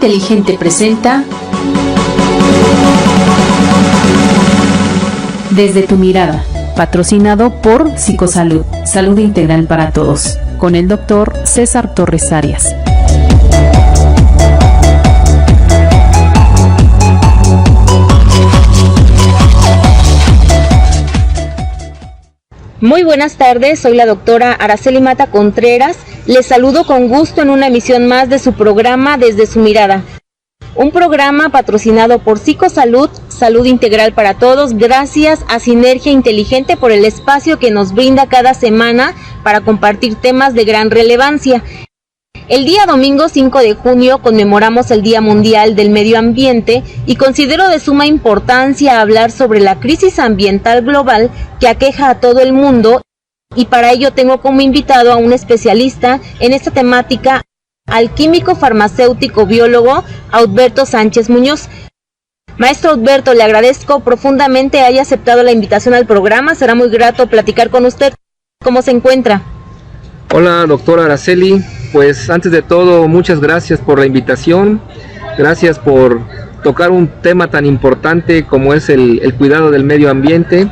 Inteligente presenta Desde tu mirada, patrocinado por Psicosalud, salud integral para todos, con el doctor César Torres Arias. Muy buenas tardes, soy la doctora Araceli Mata Contreras. Les saludo con gusto en una emisión más de su programa Desde su mirada. Un programa patrocinado por Psicosalud, salud integral para todos, gracias a Sinergia Inteligente por el espacio que nos brinda cada semana para compartir temas de gran relevancia. El día domingo 5 de junio conmemoramos el Día Mundial del Medio Ambiente y considero de suma importancia hablar sobre la crisis ambiental global que aqueja a todo el mundo, y para ello tengo como invitado a un especialista en esta temática, al químico farmacéutico biólogo Audberto Sánchez Muñoz. Maestro Audberto, le agradezco profundamente haya aceptado la invitación al programa, será muy grato platicar con usted. ¿Cómo se encuentra? Hola, doctora Araceli. Pues antes de todo, muchas gracias por la invitación, gracias por tocar un tema tan importante como es el cuidado del medio ambiente.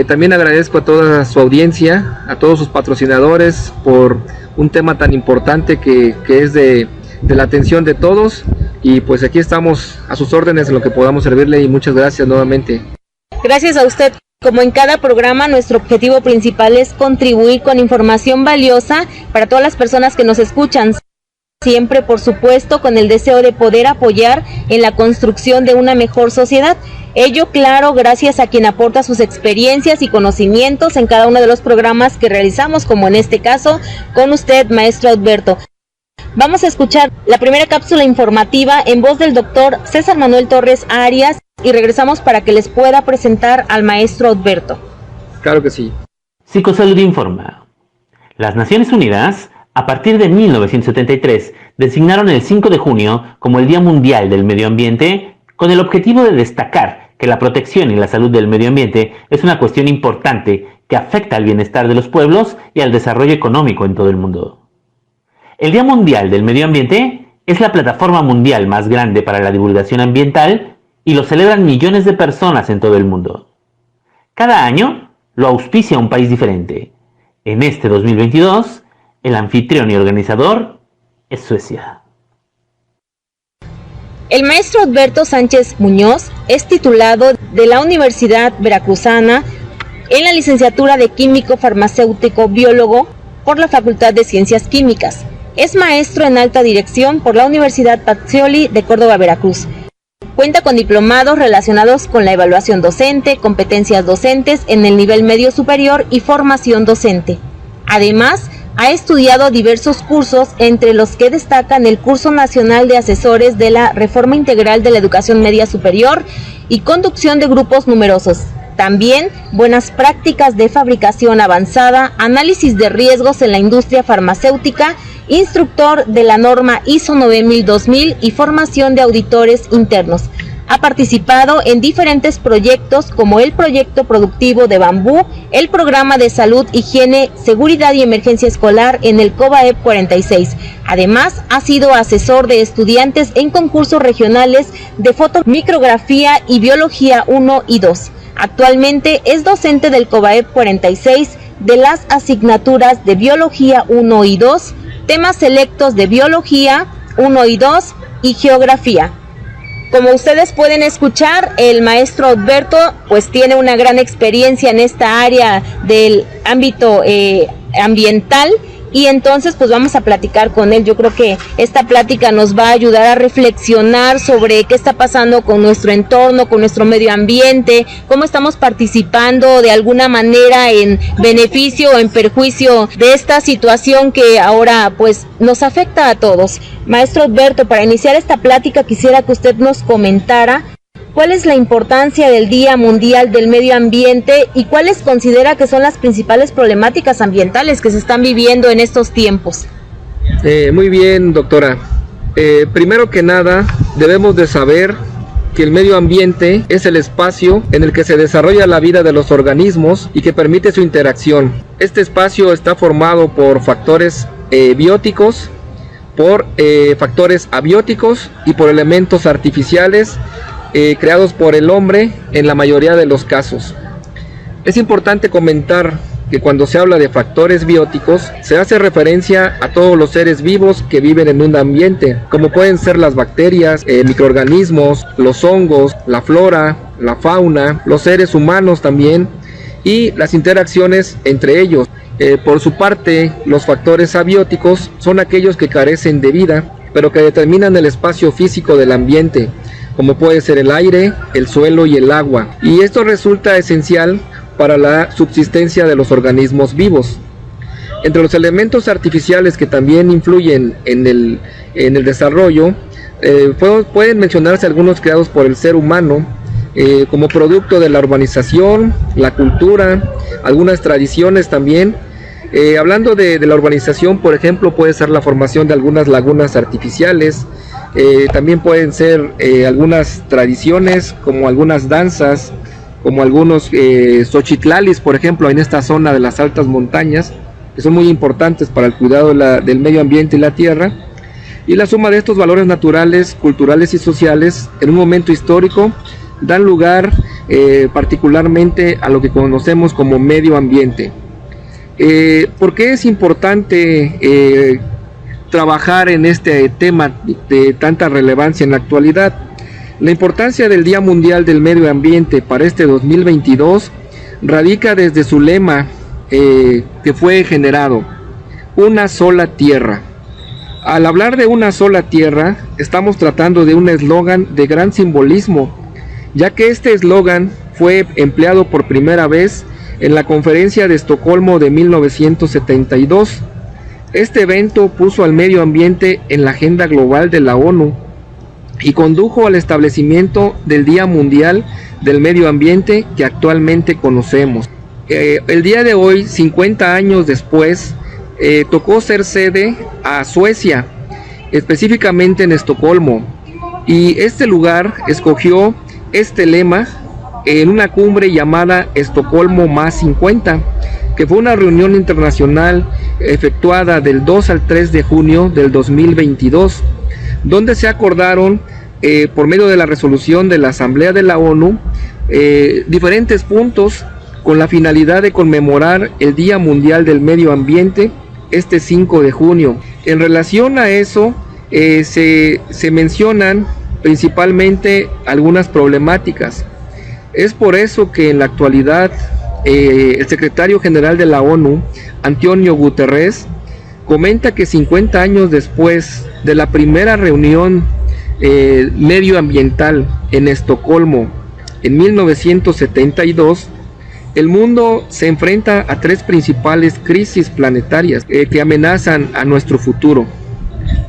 También agradezco a toda su audiencia, a todos sus patrocinadores por un tema tan importante que es de la atención de todos, y pues aquí estamos a sus órdenes en lo que podamos servirle, y muchas gracias nuevamente. Gracias a usted. Como en cada programa, nuestro objetivo principal es contribuir con información valiosa para todas las personas que nos escuchan. Siempre, por supuesto, con el deseo de poder apoyar en la construcción de una mejor sociedad. Ello, claro, gracias a quien aporta sus experiencias y conocimientos en cada uno de los programas que realizamos, como en este caso, con usted, maestro Audberto. Vamos a escuchar la primera cápsula informativa en voz del doctor César Manuel Torres Arias y regresamos para que les pueda presentar al maestro Audberto. Claro que sí. Psicosalud informa. Las Naciones Unidas, a partir de 1973, designaron el 5 de junio como el Día Mundial del Medio Ambiente, con el objetivo de destacar que la protección y la salud del medio ambiente es una cuestión importante que afecta al bienestar de los pueblos y al desarrollo económico en todo el mundo. El Día Mundial del Medio Ambiente es la plataforma mundial más grande para la divulgación ambiental y lo celebran millones de personas en todo el mundo. Cada año lo auspicia un país diferente. En este 2022, el anfitrión y organizador es Suecia. El maestro Audberto Sánchez Muñoz es titulado de la Universidad Veracruzana en la licenciatura de Químico Farmacéutico Biólogo por la Facultad de Ciencias Químicas. Es maestro en alta dirección por la Universidad Pacioli de Córdoba, Veracruz. Cuenta con diplomados relacionados con la evaluación docente, competencias docentes en el nivel medio superior y formación docente. Además, ha estudiado diversos cursos, entre los que destacan el Curso Nacional de Asesores de la Reforma Integral de la Educación Media Superior y Conducción de Grupos Numerosos. También buenas prácticas de fabricación avanzada, análisis de riesgos en la industria farmacéutica, instructor de la norma ISO 9000-2000 y formación de auditores internos. Ha participado en diferentes proyectos como el Proyecto Productivo de Bambú, el Programa de Salud, Higiene, Seguridad y Emergencia Escolar en el COBAEP 46. Además, ha sido asesor de estudiantes en concursos regionales de fotomicrografía y biología 1 y 2. Actualmente es docente del COBAEP 46 de las asignaturas de biología 1 y 2, temas selectos de biología 1 y 2 y geografía. Como ustedes pueden escuchar, el maestro Audberto pues tiene una gran experiencia en esta área del ámbito ambiental, y entonces pues vamos a platicar con él. Yo creo que esta plática nos va a ayudar a reflexionar sobre qué está pasando con nuestro entorno, con nuestro medio ambiente, cómo estamos participando de alguna manera en beneficio o en perjuicio de esta situación que ahora pues nos afecta a todos. Maestro Audberto, para iniciar esta plática quisiera que usted nos comentara ¿cuál es la importancia del Día Mundial del Medio Ambiente y cuáles considera que son las principales problemáticas ambientales que se están viviendo en estos tiempos? Muy bien, doctora. Primero que nada, debemos de saber que el medio ambiente es el espacio en el que se desarrolla la vida de los organismos y que permite su interacción. Este espacio está formado por factores bióticos, por factores abióticos y por elementos artificiales creados por el hombre en la mayoría de los casos. Es importante comentar que cuando se habla de factores bióticos, se hace referencia a todos los seres vivos que viven en un ambiente, como pueden ser las bacterias, microorganismos, los hongos, la flora, la fauna, los seres humanos también, y las interacciones entre ellos. Por su parte, los factores abióticos son aquellos que carecen de vida, pero que determinan el espacio físico del ambiente, como puede ser el aire, el suelo y el agua. Y esto resulta esencial para la subsistencia de los organismos vivos. Entre los elementos artificiales que también influyen en el desarrollo, pueden mencionarse algunos creados por el ser humano, como producto de la urbanización, la cultura, algunas tradiciones también. Hablando de la urbanización, por ejemplo, puede ser la formación de algunas lagunas artificiales, también pueden ser algunas tradiciones, como algunas danzas, como algunos xochitlalis, por ejemplo, en esta zona de las altas montañas, que son muy importantes para el cuidado del medio ambiente y la tierra. Y la suma de estos valores naturales, culturales y sociales, en un momento histórico, dan lugar particularmente a lo que conocemos como medio ambiente. ¿Por qué es importante trabajar en este tema de tanta relevancia en la actualidad? La importancia del Día Mundial del Medio Ambiente para este 2022 radica desde su lema que fue generado: una sola tierra. Al hablar de una sola tierra, estamos tratando de un eslogan de gran simbolismo, ya que este eslogan fue empleado por primera vez en la Conferencia de Estocolmo de 1972. Este evento puso al medio ambiente en la agenda global de la ONU y condujo al establecimiento del Día Mundial del Medio Ambiente que actualmente conocemos. El día de hoy, 50 años después, tocó ser sede a Suecia, específicamente en Estocolmo, y este lugar escogió este lema en una cumbre llamada Estocolmo más 50, que fue una reunión internacional efectuada del 2 al 3 de junio del 2022, donde se acordaron por medio de la resolución de la Asamblea de la ONU diferentes puntos con la finalidad de conmemorar el Día Mundial del Medio Ambiente este 5 de junio. En relación a eso se mencionan principalmente algunas problemáticas. Es por eso que en la actualidad el secretario general de la ONU, Antonio Guterres, comenta que 50 años después de la primera reunión medioambiental en Estocolmo en 1972, el mundo se enfrenta a tres principales crisis planetarias que amenazan a nuestro futuro.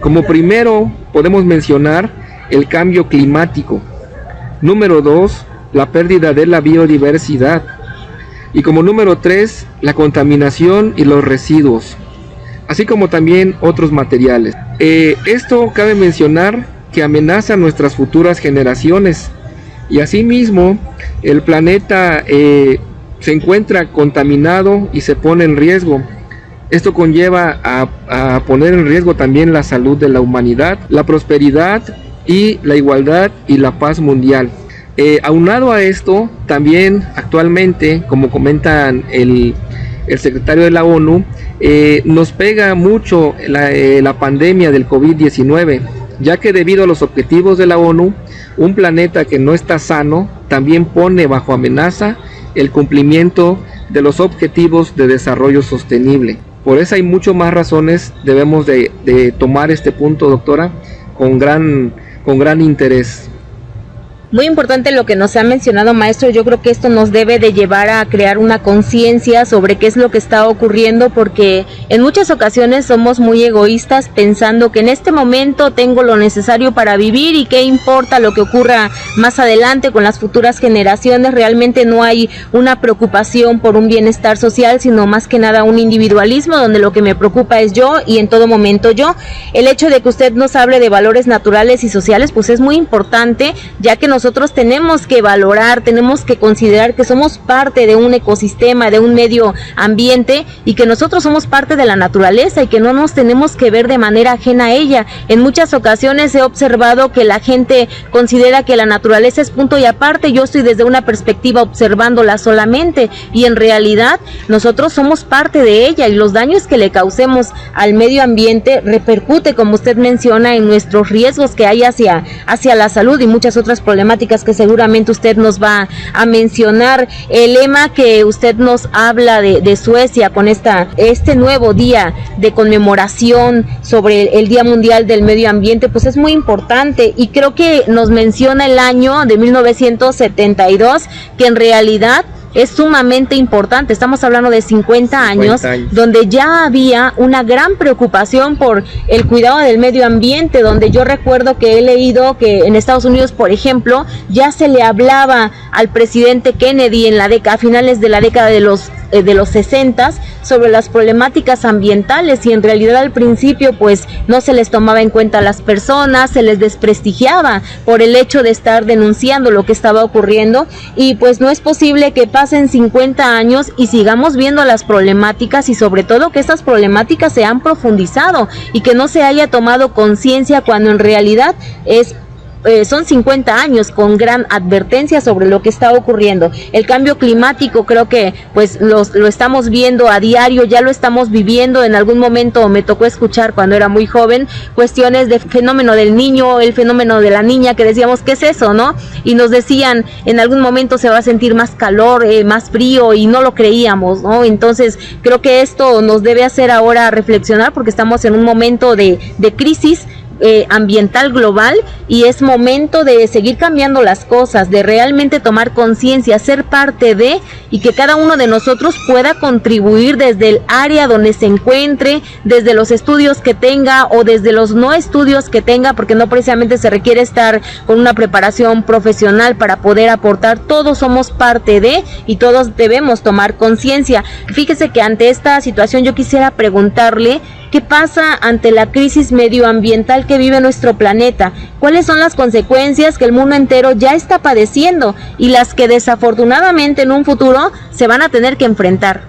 Como primero podemos mencionar el cambio climático. Número 2, la pérdida de la biodiversidad. Y como número 3, la contaminación y los residuos, así como también otros materiales. Esto cabe mencionar que amenaza a nuestras futuras generaciones, y asimismo el planeta se encuentra contaminado y se pone en riesgo. Esto conlleva a poner en riesgo también la salud de la humanidad, la prosperidad y la igualdad y la paz mundial. Aunado a esto, también actualmente, como comentan el secretario de la ONU, nos pega mucho la pandemia del COVID-19, ya que debido a los objetivos de la ONU, un planeta que no está sano también pone bajo amenaza el cumplimiento de los objetivos de desarrollo sostenible. Por eso hay mucho más razones, debemos de tomar este punto, doctora, con gran interés. Muy importante lo que nos ha mencionado, maestro. Yo creo que esto nos debe de llevar a crear una conciencia sobre qué es lo que está ocurriendo, porque en muchas ocasiones somos muy egoístas pensando que en este momento tengo lo necesario para vivir y qué importa lo que ocurra más adelante con las futuras generaciones. Realmente no hay una preocupación por un bienestar social, sino más que nada un individualismo donde lo que me preocupa es yo y en todo momento yo. El hecho de que usted nos hable de valores naturales y sociales pues es muy importante, ya que nos nosotros tenemos que valorar, tenemos que considerar que somos parte de un ecosistema, de un medio ambiente, y que nosotros somos parte de la naturaleza y que no nos tenemos que ver de manera ajena a ella. En muchas ocasiones he observado que la gente considera que la naturaleza es punto y aparte. Yo estoy desde una perspectiva observándola solamente, y en realidad nosotros somos parte de ella, y los daños que le causemos al medio ambiente repercute, como usted menciona, en nuestros riesgos que hay hacia la salud y muchas otras problemáticas que seguramente usted nos va a mencionar. El lema que usted nos habla de Suecia con este nuevo día de conmemoración sobre el Día Mundial del Medio Ambiente, pues es muy importante, y creo que nos menciona el año de 1972, que en realidad es sumamente importante. Estamos hablando de 50 años, donde ya había una gran preocupación por el cuidado del medio ambiente, donde yo recuerdo que he leído que en Estados Unidos, por ejemplo, ya se le hablaba al presidente Kennedy a finales de la década de los 60 sobre las problemáticas ambientales, y en realidad al principio pues no se les tomaba en cuenta a las personas, se les desprestigiaba por el hecho de estar denunciando lo que estaba ocurriendo, y pues no es posible que pasen 50 años y sigamos viendo las problemáticas, y sobre todo que estas problemáticas se han profundizado y que no se haya tomado conciencia, cuando en realidad son 50 años con gran advertencia sobre lo que está ocurriendo. El cambio climático creo que pues lo estamos viendo a diario, ya lo estamos viviendo. En algún momento me tocó escuchar, cuando era muy joven, cuestiones de fenómeno del niño, el fenómeno de la niña, que decíamos, ¿qué es eso, no? Y nos decían, en algún momento se va a sentir más calor, más frío, y no lo creíamos, ¿no? Entonces creo que esto nos debe hacer ahora reflexionar, porque estamos en un momento de crisis ambiental global, y es momento de seguir cambiando las cosas, de realmente tomar conciencia, ser parte de, y que cada uno de nosotros pueda contribuir desde el área donde se encuentre, desde los estudios que tenga o desde los no estudios que tenga, porque no precisamente se requiere estar con una preparación profesional para poder aportar. Todos somos parte de, y todos debemos tomar conciencia. Fíjese que ante esta situación yo quisiera preguntarle, ¿qué pasa ante la crisis medioambiental que vive nuestro planeta? ¿Cuáles son las consecuencias que el mundo entero ya está padeciendo y las que desafortunadamente en un futuro se van a tener que enfrentar?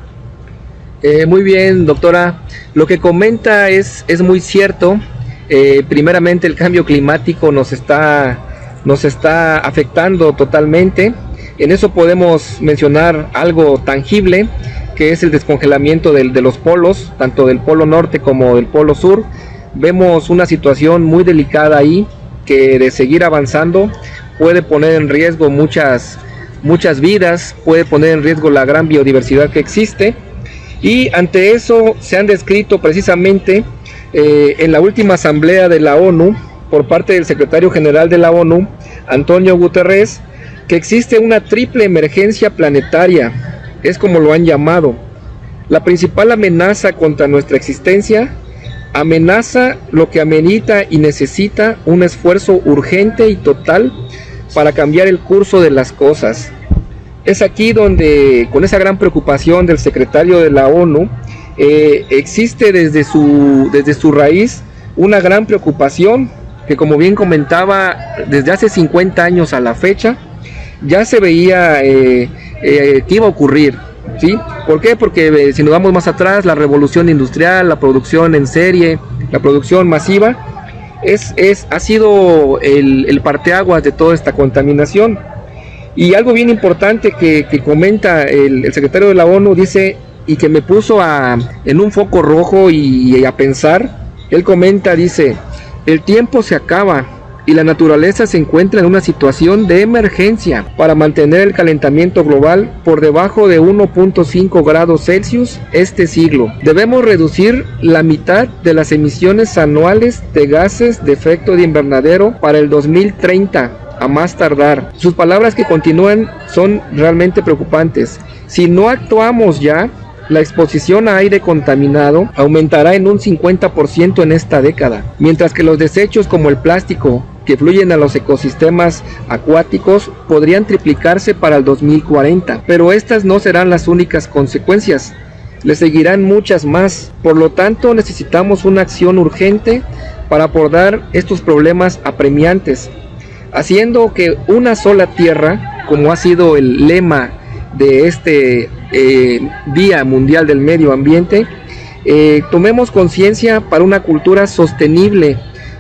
Muy bien, doctora. Lo que comenta es muy cierto. Primeramente, el cambio climático nos está afectando totalmente. En eso podemos mencionar algo tangible, que es el descongelamiento de los polos, tanto del polo norte como del polo sur. Vemos una situación muy delicada ahí, que de seguir avanzando puede poner en riesgo muchas vidas, puede poner en riesgo la gran biodiversidad que existe, y ante eso se han descrito precisamente en la última asamblea de la ONU, por parte del secretario general de la ONU, Antonio Guterres, que existe una triple emergencia planetaria. Es como lo han llamado. La principal amenaza contra nuestra existencia, amenaza lo que amerita y necesita un esfuerzo urgente y total para cambiar el curso de las cosas. Es aquí donde, con esa gran preocupación del secretario de la ONU, existe desde su raíz una gran preocupación, que como bien comentaba, desde hace 50 años a la fecha, ya se veía que iba a ocurrir, ¿sí? ¿Por qué? Porque si nos vamos más atrás, la revolución industrial, la producción en serie, la producción masiva, ha sido el parteaguas de toda esta contaminación. Y algo bien importante que comenta el secretario de la ONU, dice, y que me puso en un foco rojo y a pensar, él comenta, dice, el tiempo se acaba y la naturaleza se encuentra en una situación de emergencia para mantener el calentamiento global por debajo de 1.5 grados Celsius este siglo. Debemos reducir la mitad de las emisiones anuales de gases de efecto de invernadero para el 2030, a más tardar. Sus palabras que continúan son realmente preocupantes. Si no actuamos ya, la exposición a aire contaminado aumentará en un 50% en esta década, mientras que los desechos como el plástico que fluyen a los ecosistemas acuáticos podrían triplicarse para el 2040, pero estas no serán las únicas consecuencias, le seguirán muchas más. Por lo tanto, necesitamos una acción urgente para abordar estos problemas apremiantes. haciendo que una sola tierra, como ha sido el lema de este Día Mundial del Medio Ambiente, tomemos conciencia para una cultura sostenible,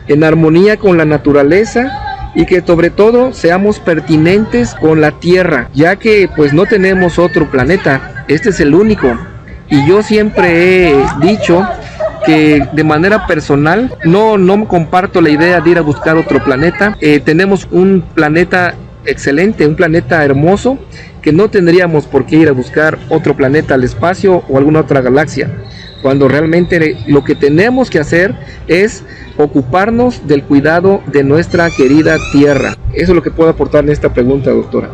en armonía con la naturaleza, y que sobre todo seamos pertinentes con la tierra, ya que pues no tenemos otro planeta, este es el único. Y yo siempre he dicho que de manera personal no comparto la idea de ir a buscar otro planeta. Tenemos un planeta excelente, un planeta hermoso, que no tendríamos por qué ir a buscar otro planeta al espacio o alguna otra galaxia, cuando realmente lo que tenemos que hacer es ocuparnos del cuidado de nuestra querida tierra. Eso es lo que puedo aportar en esta pregunta, doctora.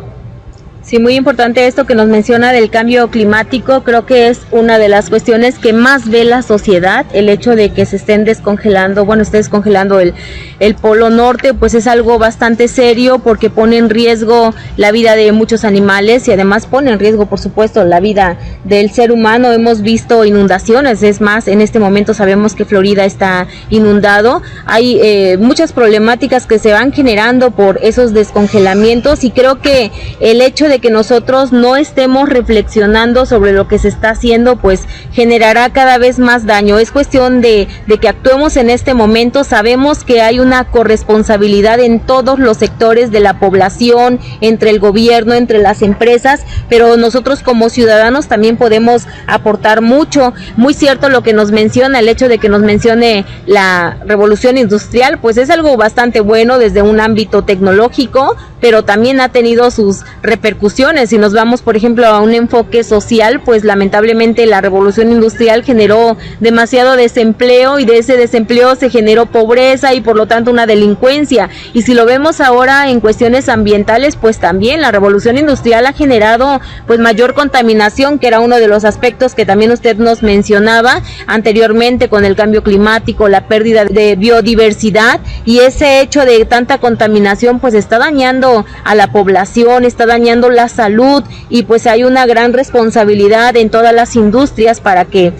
Sí, muy importante esto que nos menciona del cambio climático. Creo que es una de las cuestiones que más ve la sociedad, el hecho de que se estén descongelando, esté descongelando el polo norte, pues es algo bastante serio porque pone en riesgo la vida de muchos animales y además pone en riesgo, por supuesto, la vida del ser humano. Hemos visto inundaciones, es más, en este momento sabemos que Florida está inundado. Hay muchas problemáticas que se van generando por esos descongelamientos y creo que el hecho de que nosotros no estemos reflexionando sobre lo que se está haciendo, pues generará cada vez más daño. Es cuestión de que actuemos en este momento. Sabemos que hay una corresponsabilidad en todos los sectores de la población, entre el gobierno, entre las empresas, pero nosotros como ciudadanos también podemos aportar mucho. Muy cierto lo que nos menciona, el hecho de que nos mencione la revolución industrial, pues es algo bastante bueno desde un ámbito tecnológico, pero también ha tenido sus repercusiones. Si nos vamos, por ejemplo, a un enfoque social, pues lamentablemente la revolución industrial generó demasiado desempleo y de ese desempleo se generó pobreza y por lo tanto una delincuencia. Y si lo vemos ahora en cuestiones ambientales, pues también la revolución industrial ha generado pues mayor contaminación, que era uno de los aspectos que también usted nos mencionaba anteriormente con el cambio climático, la pérdida de biodiversidad, y ese hecho de tanta contaminación pues está dañando a la población, está dañando la salud y pues hay una gran responsabilidad en todas las industrias para que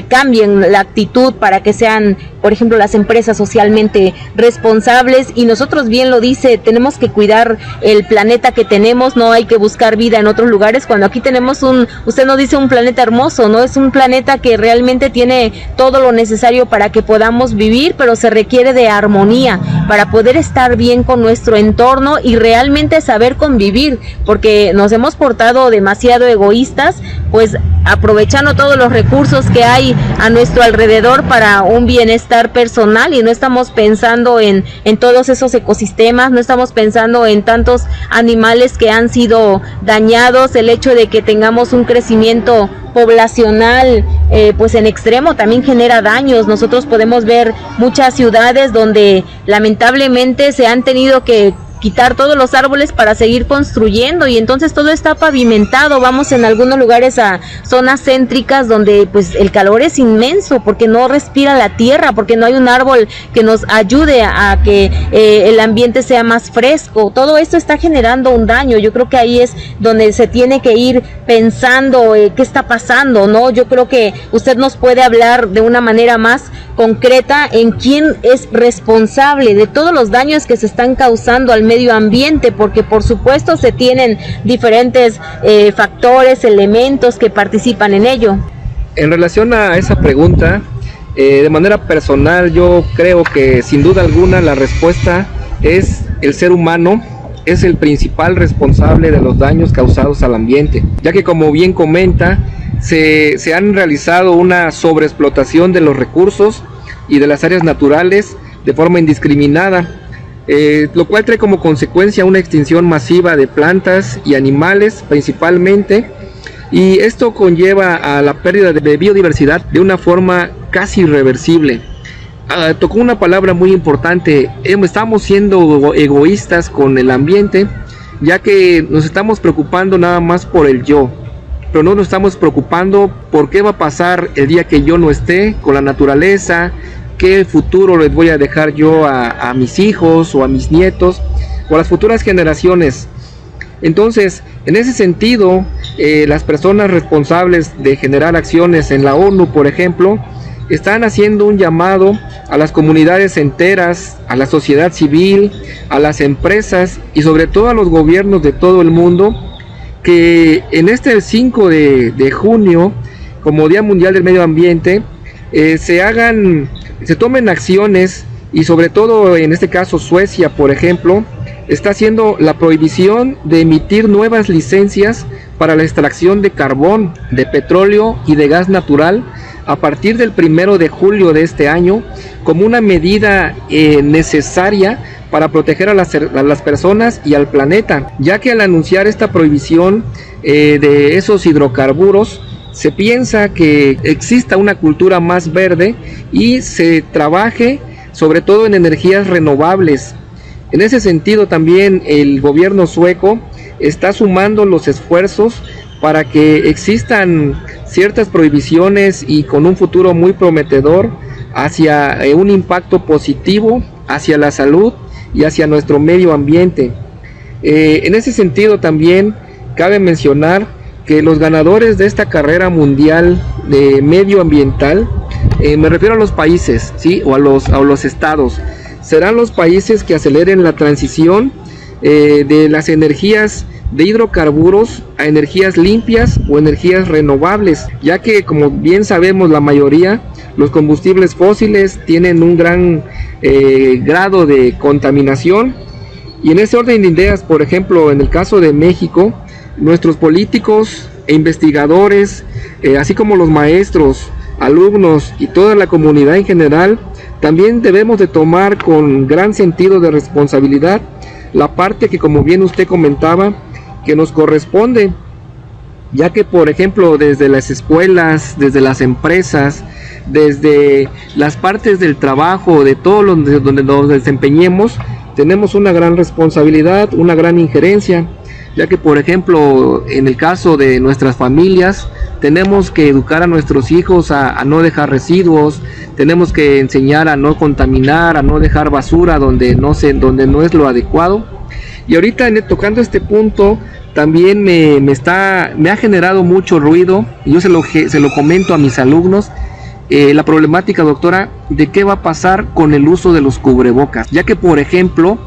cambien la actitud, para que sean, por ejemplo, las empresas socialmente responsables. Y nosotros, bien lo dice, tenemos que cuidar el planeta que tenemos, no hay que buscar vida en otros lugares, cuando aquí tenemos usted nos dice un planeta hermoso, ¿no? Es un planeta que realmente tiene todo lo necesario para que podamos vivir, pero se requiere de armonía para poder estar bien con nuestro entorno y realmente saber convivir, porque nos hemos portado demasiado egoístas, pues aprovechando todos los recursos que hay a nuestro alrededor para un bienestar personal y no estamos pensando en todos esos ecosistemas, no estamos pensando en tantos animales que han sido dañados. El hecho de que tengamos un crecimiento poblacional pues en extremo también genera daños. Nosotros podemos ver muchas ciudades donde lamentablemente se han tenido que quitar todos los árboles para seguir construyendo y entonces todo está pavimentado. Vamos en algunos lugares a zonas céntricas donde pues el calor es inmenso porque no respira la tierra, porque no hay un árbol que nos ayude a que el ambiente sea más fresco. Todo esto está generando un daño. Yo creo que ahí es donde se tiene que ir pensando qué está pasando, ¿no? Yo creo que usted nos puede hablar de una manera más concreta en quién es responsable de todos los daños que se están causando al medio ambiente, porque por supuesto se tienen diferentes factores, elementos que participan en ello. En relación a esa pregunta, de manera personal yo creo que sin duda alguna la respuesta es el ser humano. Es el principal responsable de los daños causados al ambiente, ya que como bien comenta, se han realizado una sobreexplotación de los recursos y de las áreas naturales de forma indiscriminada, lo cual trae como consecuencia una extinción masiva de plantas y animales principalmente, y esto conlleva a la pérdida de biodiversidad de una forma casi irreversible. Tocó una palabra muy importante: estamos siendo egoístas con el ambiente, ya que nos estamos preocupando nada más por el yo, pero no nos estamos preocupando por qué va a pasar el día que yo no esté con la naturaleza, qué futuro les voy a dejar yo a mis hijos o a mis nietos o a las futuras generaciones. Entonces, en ese sentido, las personas responsables de generar acciones en la ONU, por ejemplo, están haciendo un llamado a las comunidades enteras, a la sociedad civil, a las empresas y sobre todo a los gobiernos de todo el mundo, que en este 5 de junio, como Día Mundial del Medio Ambiente, se tomen acciones, y sobre todo en este caso Suecia, por ejemplo, está haciendo la prohibición de emitir nuevas licencias para la extracción de carbón, de petróleo y de gas natural a partir del 1 de julio de este año, como una medida necesaria para proteger a las personas y al planeta, ya que al anunciar esta prohibición de esos hidrocarburos, se piensa que exista una cultura más verde y se trabaje sobre todo en energías renovables. En ese sentido también el gobierno sueco está sumando los esfuerzos para que existan ciertas prohibiciones y con un futuro muy prometedor hacia un impacto positivo hacia la salud y hacia nuestro medio ambiente. En ese sentido también cabe mencionar que los ganadores de esta carrera mundial de medioambiental, me refiero a los países, ¿sí? o a los estados, serán los países que aceleren la transición de las energías de hidrocarburos a energías limpias o energías renovables, ya que, como bien sabemos, la mayoría, los combustibles fósiles tienen un gran grado de contaminación. Y en ese orden de ideas, por ejemplo, en el caso de México, nuestros políticos e investigadores, así como los maestros, alumnos y toda la comunidad en general, también debemos de tomar con gran sentido de responsabilidad la parte que, como bien usted comentaba, que nos corresponde, ya que, por ejemplo, desde las escuelas, desde las empresas, desde las partes del trabajo, de todo donde nos desempeñemos, tenemos una gran responsabilidad, una gran injerencia, ya que, por ejemplo, en el caso de nuestras familias, tenemos que educar a nuestros hijos a no dejar residuos, tenemos que enseñar a no contaminar, a no dejar basura donde no es lo adecuado. Y ahorita, tocando este punto, también me ha generado mucho ruido, y yo se lo comento a mis alumnos, la problemática, doctora, de qué va a pasar con el uso de los cubrebocas, ya que, por ejemplo,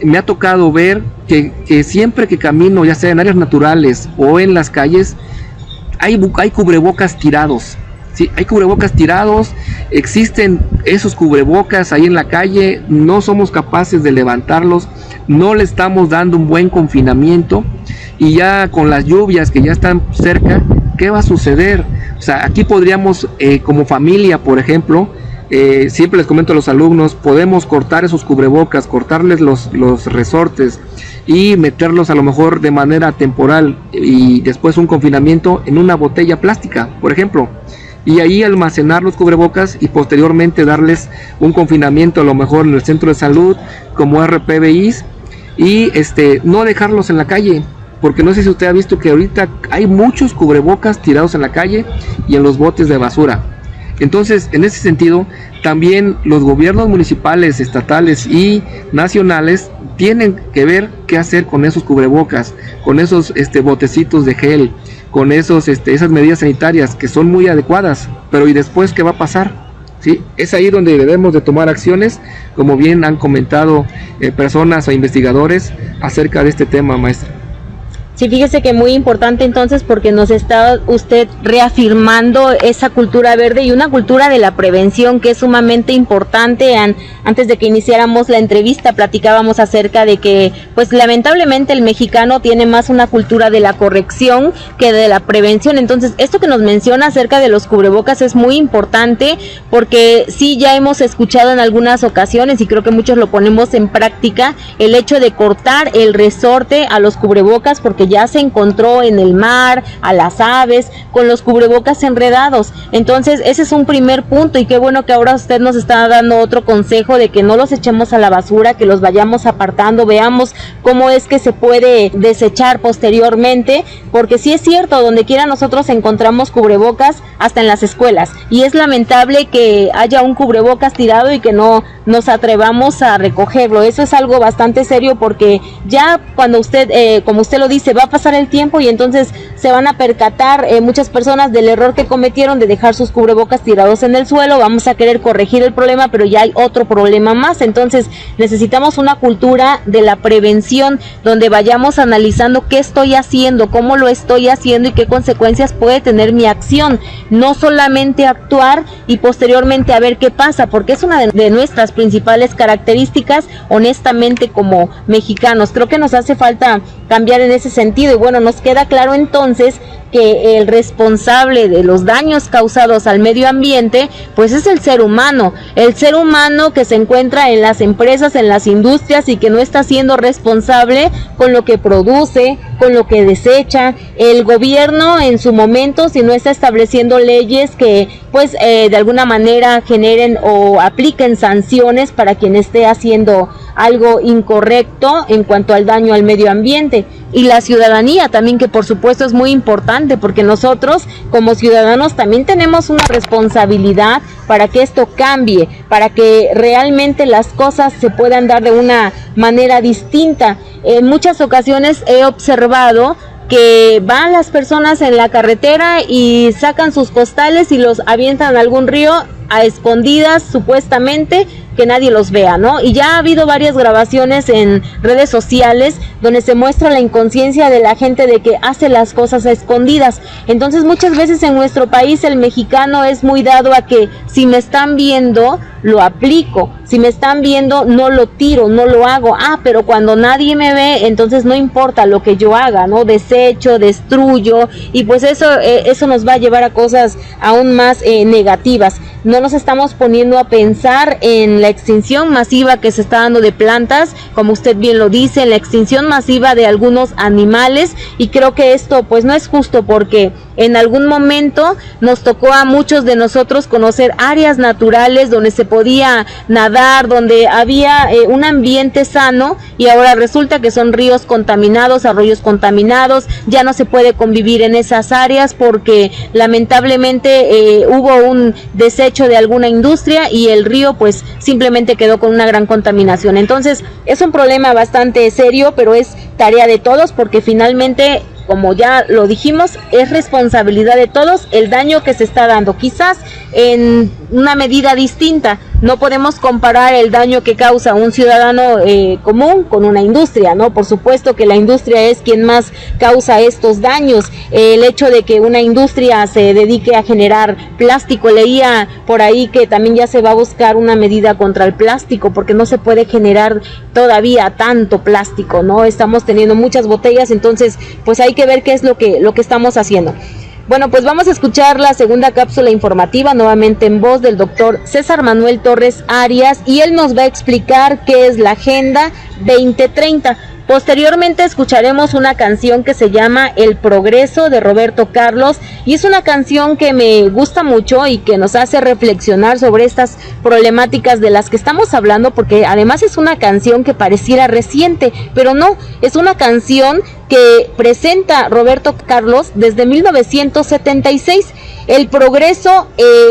me ha tocado ver que siempre que camino, ya sea en áreas naturales o en las calles, hay cubrebocas tirados. Sí, hay cubrebocas tirados, existen esos cubrebocas ahí en la calle, no somos capaces de levantarlos, no le estamos dando un buen confinamiento, y ya con las lluvias que ya están cerca, ¿qué va a suceder? O sea, aquí podríamos, como familia, por ejemplo, siempre les comento a los alumnos, podemos cortar esos cubrebocas, cortarles los resortes y meterlos a lo mejor de manera temporal y después un confinamiento en una botella plástica, por ejemplo, y ahí almacenar los cubrebocas y posteriormente darles un confinamiento a lo mejor en el centro de salud como RPBIs, y no dejarlos en la calle, porque no sé si usted ha visto que ahorita hay muchos cubrebocas tirados en la calle y en los botes de basura. Entonces, en ese sentido, también los gobiernos municipales, estatales y nacionales tienen que ver qué hacer con esos cubrebocas, con esos botecitos de gel, con esas medidas sanitarias que son muy adecuadas, pero ¿y después qué va a pasar? ¿Sí? Es ahí donde debemos de tomar acciones, como bien han comentado personas o investigadores acerca de este tema, maestra. Sí, fíjese que muy importante entonces, porque nos está usted reafirmando esa cultura verde y una cultura de la prevención que es sumamente importante. Antes de que iniciáramos la entrevista platicábamos acerca de que pues lamentablemente el mexicano tiene más una cultura de la corrección que de la prevención. Entonces esto que nos menciona acerca de los cubrebocas es muy importante, porque sí, ya hemos escuchado en algunas ocasiones y creo que muchos lo ponemos en práctica, el hecho de cortar el resorte a los cubrebocas, porque ya se encontró en el mar a las aves con los cubrebocas enredados. Entonces ese es un primer punto, y qué bueno que ahora usted nos está dando otro consejo de que no los echemos a la basura, que los vayamos apartando, veamos cómo es que se puede desechar posteriormente, porque sí es cierto, donde quiera nosotros encontramos cubrebocas, hasta en las escuelas, y es lamentable que haya un cubrebocas tirado y que no nos atrevamos a recogerlo. Eso es algo bastante serio, porque ya cuando usted, como usted lo dice, va a pasar el tiempo y entonces se van a percatar muchas personas del error que cometieron de dejar sus cubrebocas tirados en el suelo. Vamos a querer corregir el problema, pero ya hay otro problema más. Entonces necesitamos una cultura de la prevención donde vayamos analizando qué estoy haciendo, cómo lo estoy haciendo y qué consecuencias puede tener mi acción. No solamente actuar y posteriormente a ver qué pasa, porque es una de nuestras principales características, honestamente, como mexicanos. Creo que nos hace falta cambiar en ese sentido y bueno, nos queda claro entonces que el responsable de los daños causados al medio ambiente pues es el ser humano que se encuentra en las empresas, en las industrias y que no está siendo responsable con lo que produce, con lo que desecha. El gobierno en su momento, si no está estableciendo leyes que pues de alguna manera generen o apliquen sanciones para quien esté haciendo algo incorrecto en cuanto al daño al medio ambiente, y la ciudadanía también, que por supuesto es muy importante porque nosotros como ciudadanos también tenemos una responsabilidad para que esto cambie, para que realmente las cosas se puedan dar de una manera distinta. En muchas ocasiones he observado que van las personas en la carretera y sacan sus costales y los avientan a algún río a escondidas, supuestamente, que nadie los vea, ¿no? Y ya ha habido varias grabaciones en redes sociales donde se muestra la inconsciencia de la gente de que hace las cosas a escondidas. Entonces muchas veces en nuestro país el mexicano es muy dado a que si me están viendo, lo aplico, si me están viendo, no lo tiro, no lo hago, pero cuando nadie me ve, entonces no importa lo que yo haga, ¿no? Desecho, destruyo, y pues eso nos va a llevar a cosas aún más negativas. No nos estamos poniendo a pensar en la extinción masiva que se está dando de plantas, como usted bien lo dice, en la extinción masiva de algunos animales, y creo que esto pues no es justo, porque en algún momento nos tocó a muchos de nosotros conocer áreas naturales donde se podía nadar, donde había un ambiente sano, y ahora resulta que son ríos contaminados, arroyos contaminados. Ya no se puede convivir en esas áreas porque lamentablemente hubo un desecho de alguna industria y el río pues simplemente quedó con una gran contaminación. Entonces es un problema bastante serio, pero es tarea de todos, porque finalmente, como ya lo dijimos, es responsabilidad de todos el daño que se está dando, quizás en una medida distinta. No podemos comparar el daño que causa un ciudadano común con una industria, ¿no? Por supuesto que la industria es quien más causa estos daños. El hecho de que una industria se dedique a generar plástico, leía por ahí que también ya se va a buscar una medida contra el plástico, porque no se puede generar todavía tanto plástico, ¿no? Estamos teniendo muchas botellas, entonces pues hay que ver qué es lo que estamos haciendo. Bueno, pues vamos a escuchar la segunda cápsula informativa, nuevamente en voz del doctor César Manuel Torres Arias, y él nos va a explicar qué es la Agenda 2030. Posteriormente escucharemos una canción que se llama El Progreso de Roberto Carlos, y es una canción que me gusta mucho y que nos hace reflexionar sobre estas problemáticas de las que estamos hablando, porque además es una canción que pareciera reciente, pero no, es una canción que presenta Roberto Carlos desde 1976. El Progreso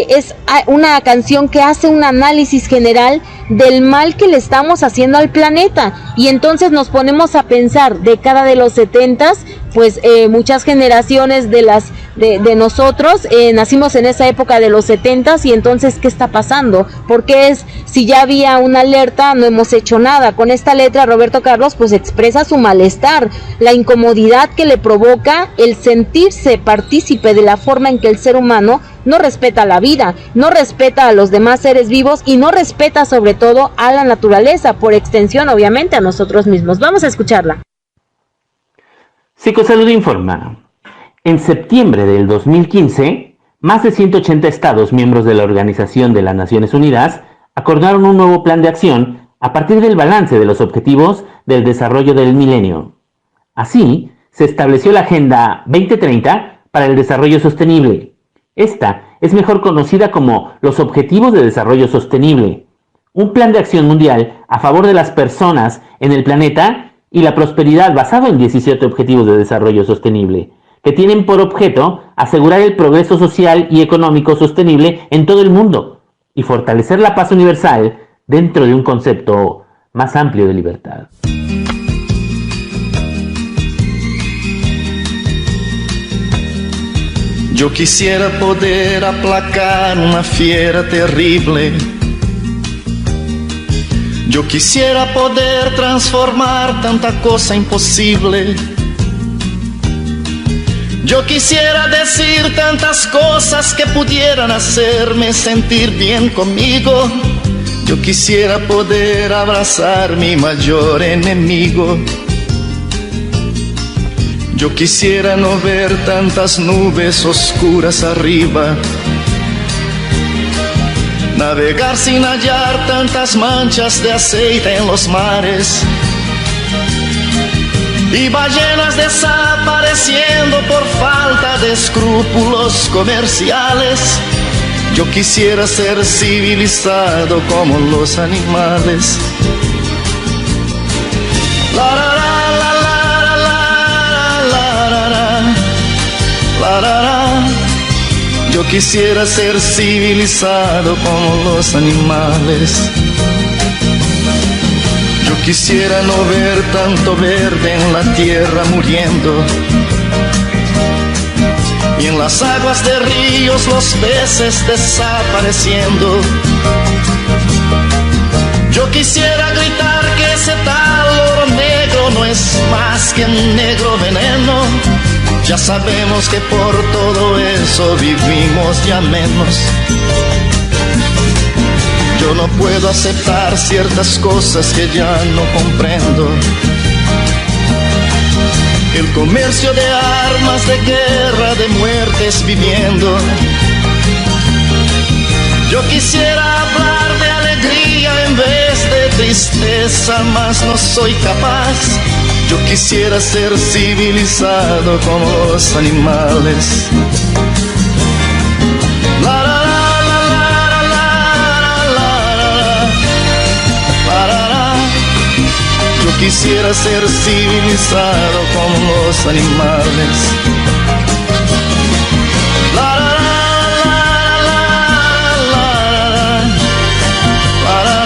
es una canción que hace un análisis general del mal que le estamos haciendo al planeta, y entonces nos ponemos a pensar, década de los 70s, pues muchas generaciones de nosotros nacimos en esa época de los 70s, y entonces ¿qué está pasando? Porque si ya había una alerta, no hemos hecho nada. Con esta letra Roberto Carlos pues expresa su malestar, la incomodidad que le provoca el sentirse partícipe de la forma en que el ser humano no respeta la vida, no respeta a los demás seres vivos y no respeta sobre todo a la naturaleza, por extensión obviamente a nosotros mismos. Vamos a escucharla. Psicosalud informa. En septiembre del 2015, más de 180 estados miembros de la Organización de las Naciones Unidas acordaron un nuevo plan de acción a partir del balance de los objetivos del desarrollo del milenio. Así, se estableció la Agenda 2030 para el Desarrollo Sostenible. Esta es mejor conocida como los Objetivos de Desarrollo Sostenible, un plan de acción mundial a favor de las personas en el planeta y la prosperidad basado en 17 Objetivos de Desarrollo Sostenible, que tienen por objeto asegurar el progreso social y económico sostenible en todo el mundo y fortalecer la paz universal dentro de un concepto más amplio de libertad. Yo quisiera poder aplacar una fiera terrible. Yo quisiera poder transformar tanta cosa imposible. Yo quisiera decir tantas cosas que pudieran hacerme sentir bien conmigo. Yo quisiera poder abrazar mi mayor enemigo. Yo quisiera no ver tantas nubes oscuras arriba, navegar sin hallar tantas manchas de aceite en los mares, y ballenas desapareciendo por falta de escrúpulos comerciales. Yo quisiera ser civilizado como los animales. La, la, la, la, la, la, la, la, la, la. Yo quisiera ser civilizado como los animales. Yo quisiera no ver tanto verde en la tierra muriendo, y en las aguas de ríos los peces desapareciendo. Yo quisiera gritar que ese tal oro negro no es más que un negro veneno. Ya sabemos que por todo eso vivimos ya menos. Yo no puedo aceptar ciertas cosas que ya no comprendo. El comercio de armas, de guerra, de muertes viviendo. Yo quisiera hablar de alegría en vez de tristeza, mas no soy capaz. Yo quisiera ser civilizado como los animales. La, la, la, la, la, la, la, la, la. Yo quisiera ser civilizado como los animales. La, la, la, la, la, la, la, la.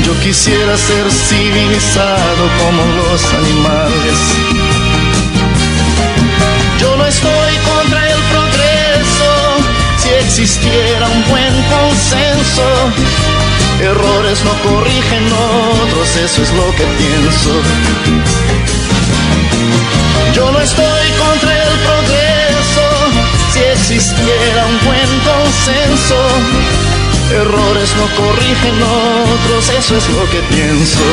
Yo quisiera ser civilizado como los animales. Yo no estoy contra el progreso, si existiera un buen consenso. Errores no corrigen otros, eso es lo que pienso. Yo no estoy contra el progreso, si existiera un buen consenso. Errores no corrigen otros, eso es lo que pienso.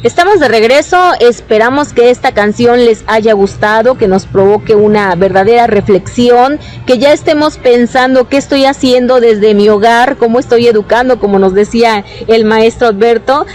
Estamos de regreso, esperamos que esta canción les haya gustado, que nos provoque una verdadera reflexión, que ya estemos pensando qué estoy haciendo desde mi hogar, cómo estoy educando, como nos decía el maestro Alberto,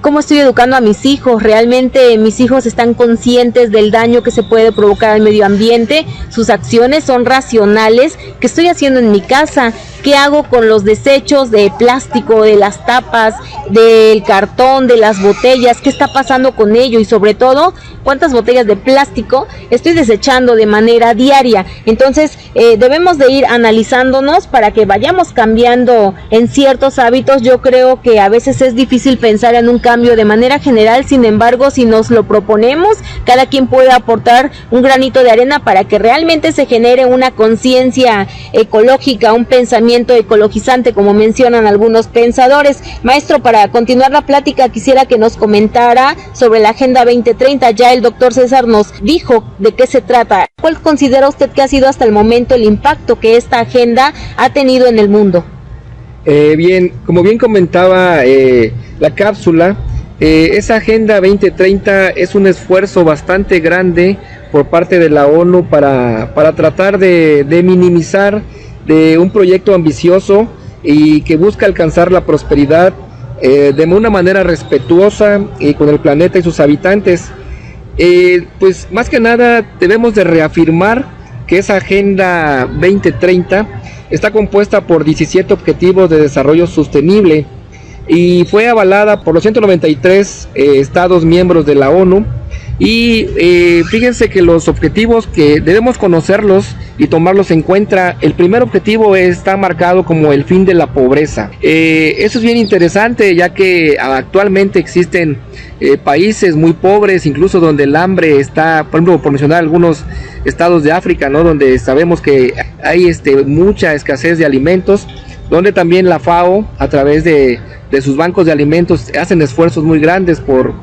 cómo estoy educando a mis hijos. Realmente mis hijos están conscientes del daño que se puede provocar al medio ambiente, sus acciones son racionales. ¿Qué estoy haciendo en mi casa? ¿Qué hago con los desechos de plástico, de las tapas, del cartón, de las botellas? ¿Qué está pasando con ello? Y sobre todo, ¿cuántas botellas de plástico estoy desechando de manera diaria? Entonces, debemos de ir analizándonos para que vayamos cambiando en ciertos hábitos. Yo creo que a veces es difícil pensar en un cambio de manera general, sin embargo, si nos lo proponemos, cada quien puede aportar un granito de arena para que realmente se genere una conciencia ecológica, un pensamiento ecologizante, como mencionan algunos pensadores. Maestro, para continuar la plática, quisiera que nos comentara sobre la Agenda 2030. Ya el doctor César nos dijo de qué se trata. ¿Cuál considera usted que ha sido hasta el momento el impacto que esta agenda ha tenido en el mundo? Bien, como bien comentaba la cápsula, esa Agenda 2030 es un esfuerzo bastante grande por parte de la ONU para tratar de minimizar de un proyecto ambicioso y que busca alcanzar la prosperidad de una manera respetuosa con el planeta y sus habitantes. Pues más que nada debemos de reafirmar que esa Agenda 2030 está compuesta por 17 objetivos de desarrollo sostenible y fue avalada por los 193 estados miembros de la ONU, Y fíjense que los objetivos que debemos conocerlos y tomarlos en cuenta, el primer objetivo está marcado como el fin de la pobreza. Eso es bien interesante, ya que actualmente existen países muy pobres, incluso donde el hambre está, por ejemplo, por mencionar algunos estados de África, ¿no? Donde sabemos que hay mucha escasez de alimentos, donde también la FAO, a través de sus bancos de alimentos, hacen esfuerzos muy grandes por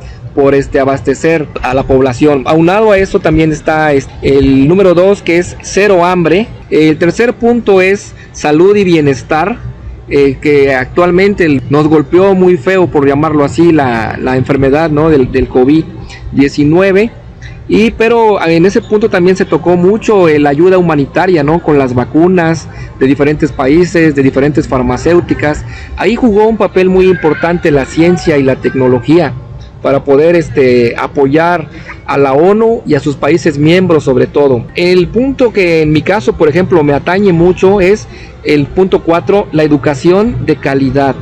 abastecer a la población. Aunado a eso también está el número 2, que es cero hambre. El tercer punto es salud y bienestar, que actualmente nos golpeó muy feo, por llamarlo así, la enfermedad, ¿no? del COVID-19. Pero en ese punto también se tocó mucho la ayuda humanitaria, ¿no? Con las vacunas de diferentes países, de diferentes farmacéuticas. Ahí jugó un papel muy importante la ciencia y la tecnología para poder apoyar a la ONU y a sus países miembros sobre todo. El punto que en mi caso, por ejemplo, me atañe mucho es el punto 4, la educación de calidad.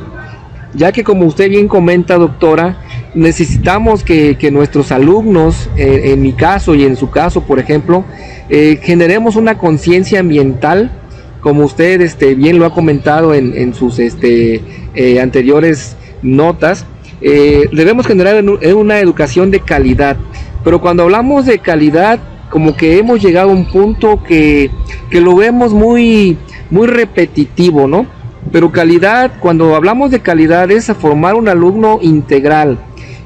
Ya que, como usted bien comenta, doctora, necesitamos que nuestros alumnos, en mi caso y en su caso, por ejemplo, generemos una conciencia ambiental, como usted bien lo ha comentado en sus anteriores notas. Debemos generar una educación de calidad, pero cuando hablamos de calidad, como que hemos llegado a un punto que lo vemos muy repetitivo, ¿no? Pero calidad, cuando hablamos de calidad, es a formar un alumno integral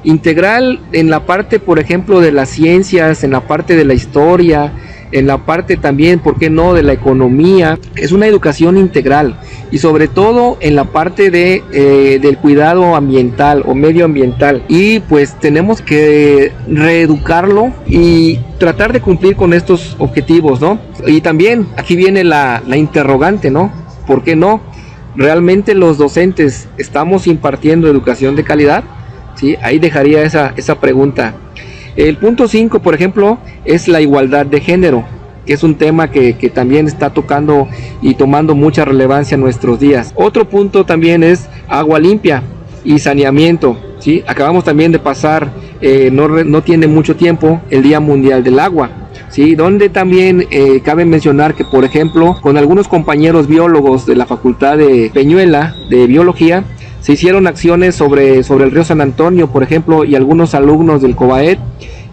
en la parte, por ejemplo, de las ciencias, en la parte de la historia, en la parte también, ¿por qué no?, de la economía. Es una educación integral, y sobre todo en la parte del cuidado ambiental o medioambiental. Y pues tenemos que reeducarlo y tratar de cumplir con estos objetivos, ¿no? Y también aquí viene la interrogante, ¿no? ¿Por qué no? ¿Realmente los docentes estamos impartiendo educación de calidad? ¿Sí? Ahí dejaría esa pregunta. El punto 5, por ejemplo, es la igualdad de género, que es un tema que también está tocando y tomando mucha relevancia en nuestros días. Otro punto también es agua limpia y saneamiento, ¿sí? Acabamos también de pasar, no tiene mucho tiempo, el Día Mundial del Agua, ¿sí? Donde también cabe mencionar que, por ejemplo, con algunos compañeros biólogos de la Facultad de Peñuela de Biología, se hicieron acciones sobre el río San Antonio, por ejemplo, y algunos alumnos del COBAED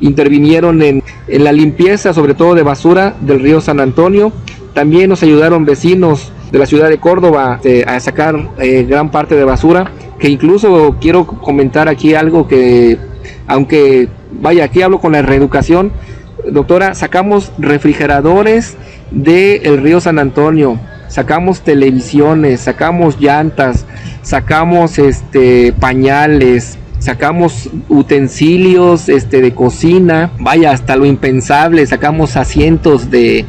intervinieron en la limpieza, sobre todo de basura, del río San Antonio. También nos ayudaron vecinos de la ciudad de Córdoba a sacar gran parte de basura, que incluso quiero comentar aquí algo que, aunque vaya, aquí hablo con la reeducación, doctora, sacamos refrigeradores del río San Antonio, sacamos televisiones, sacamos llantas, sacamos pañales, sacamos utensilios de cocina, vaya, hasta lo impensable, sacamos asientos de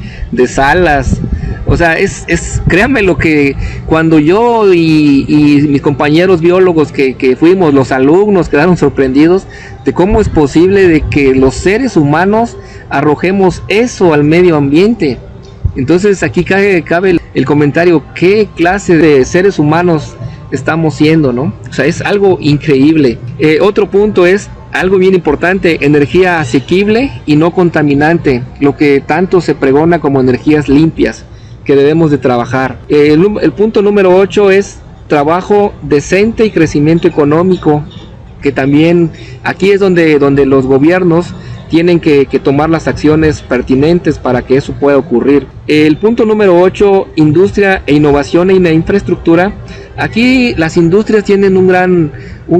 salas. O sea, créanme lo que cuando yo y mis compañeros biólogos que fuimos, los alumnos, quedaron sorprendidos de cómo es posible de que los seres humanos arrojemos eso al medio ambiente. Entonces aquí cabe el comentario, ¿qué clase de seres humanos estamos siendo, no? O sea, es algo increíble. Otro punto es algo bien importante, energía asequible y no contaminante, lo que tanto se pregona como energías limpias que debemos de trabajar. El punto número 8 es trabajo decente y crecimiento económico, que también aquí es donde los gobiernos tienen que tomar las acciones pertinentes para que eso pueda ocurrir. El punto número 8, industria e innovación e infraestructura. Aquí las industrias tienen un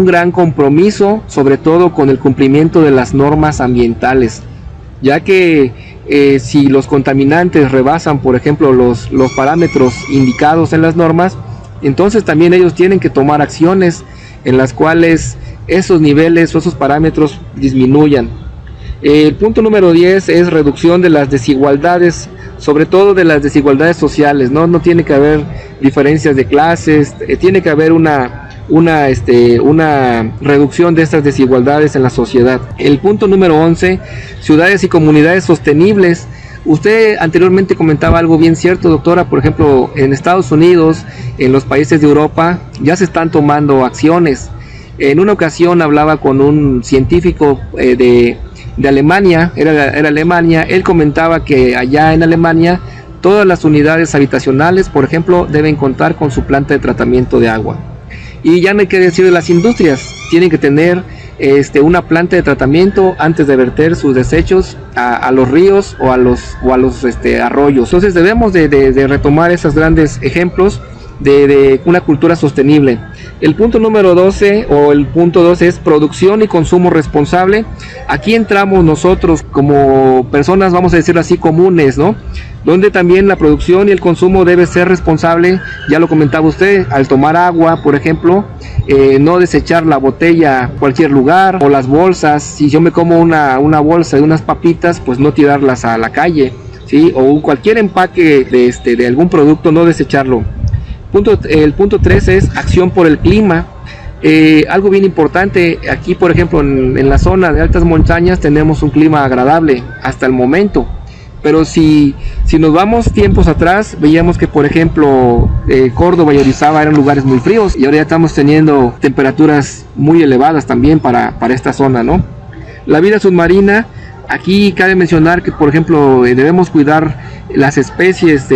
gran compromiso, sobre todo con el cumplimiento de las normas ambientales, ya que si los contaminantes rebasan, por ejemplo, los parámetros indicados en las normas, entonces también ellos tienen que tomar acciones en las cuales esos niveles o esos parámetros disminuyan. El punto número 10 es reducción de las desigualdades, sobre todo de las desigualdades sociales, ¿no? No tiene que haber diferencias de clases, tiene que haber una reducción de estas desigualdades en la sociedad. El punto número 11, ciudades y comunidades sostenibles. Usted anteriormente comentaba algo bien cierto, doctora. Por ejemplo, en Estados Unidos, en los países de Europa, ya se están tomando acciones. En una ocasión hablaba con un científico de Alemania, era Alemania. Él comentaba que allá en Alemania todas las unidades habitacionales, por ejemplo, deben contar con su planta de tratamiento de agua. Y ya no hay que decir de las industrias, tienen que tener una planta de tratamiento antes de verter sus desechos a los ríos o a los arroyos. Entonces debemos de retomar esos grandes ejemplos de una cultura sostenible. El punto número 12 o el punto 12 es producción y consumo responsable. Aquí entramos nosotros como personas, vamos a decirlo así, comunes, ¿no? Donde también la producción y el consumo debe ser responsable. Ya lo comentaba usted, al tomar agua, por ejemplo, no desechar la botella a cualquier lugar, o las bolsas. Si yo me como una bolsa de unas papitas, pues no tirarlas a la calle, ¿sí? O cualquier empaque de algún producto, no desecharlo. El punto 3 es acción por el clima. Algo bien importante, aquí por ejemplo en la zona de altas montañas tenemos un clima agradable hasta el momento, pero si nos vamos tiempos atrás, veíamos que por ejemplo Córdoba y Orizaba eran lugares muy fríos, y ahora ya estamos teniendo temperaturas muy elevadas también para esta zona, ¿no? La vida submarina, aquí cabe mencionar que por ejemplo debemos cuidar las especies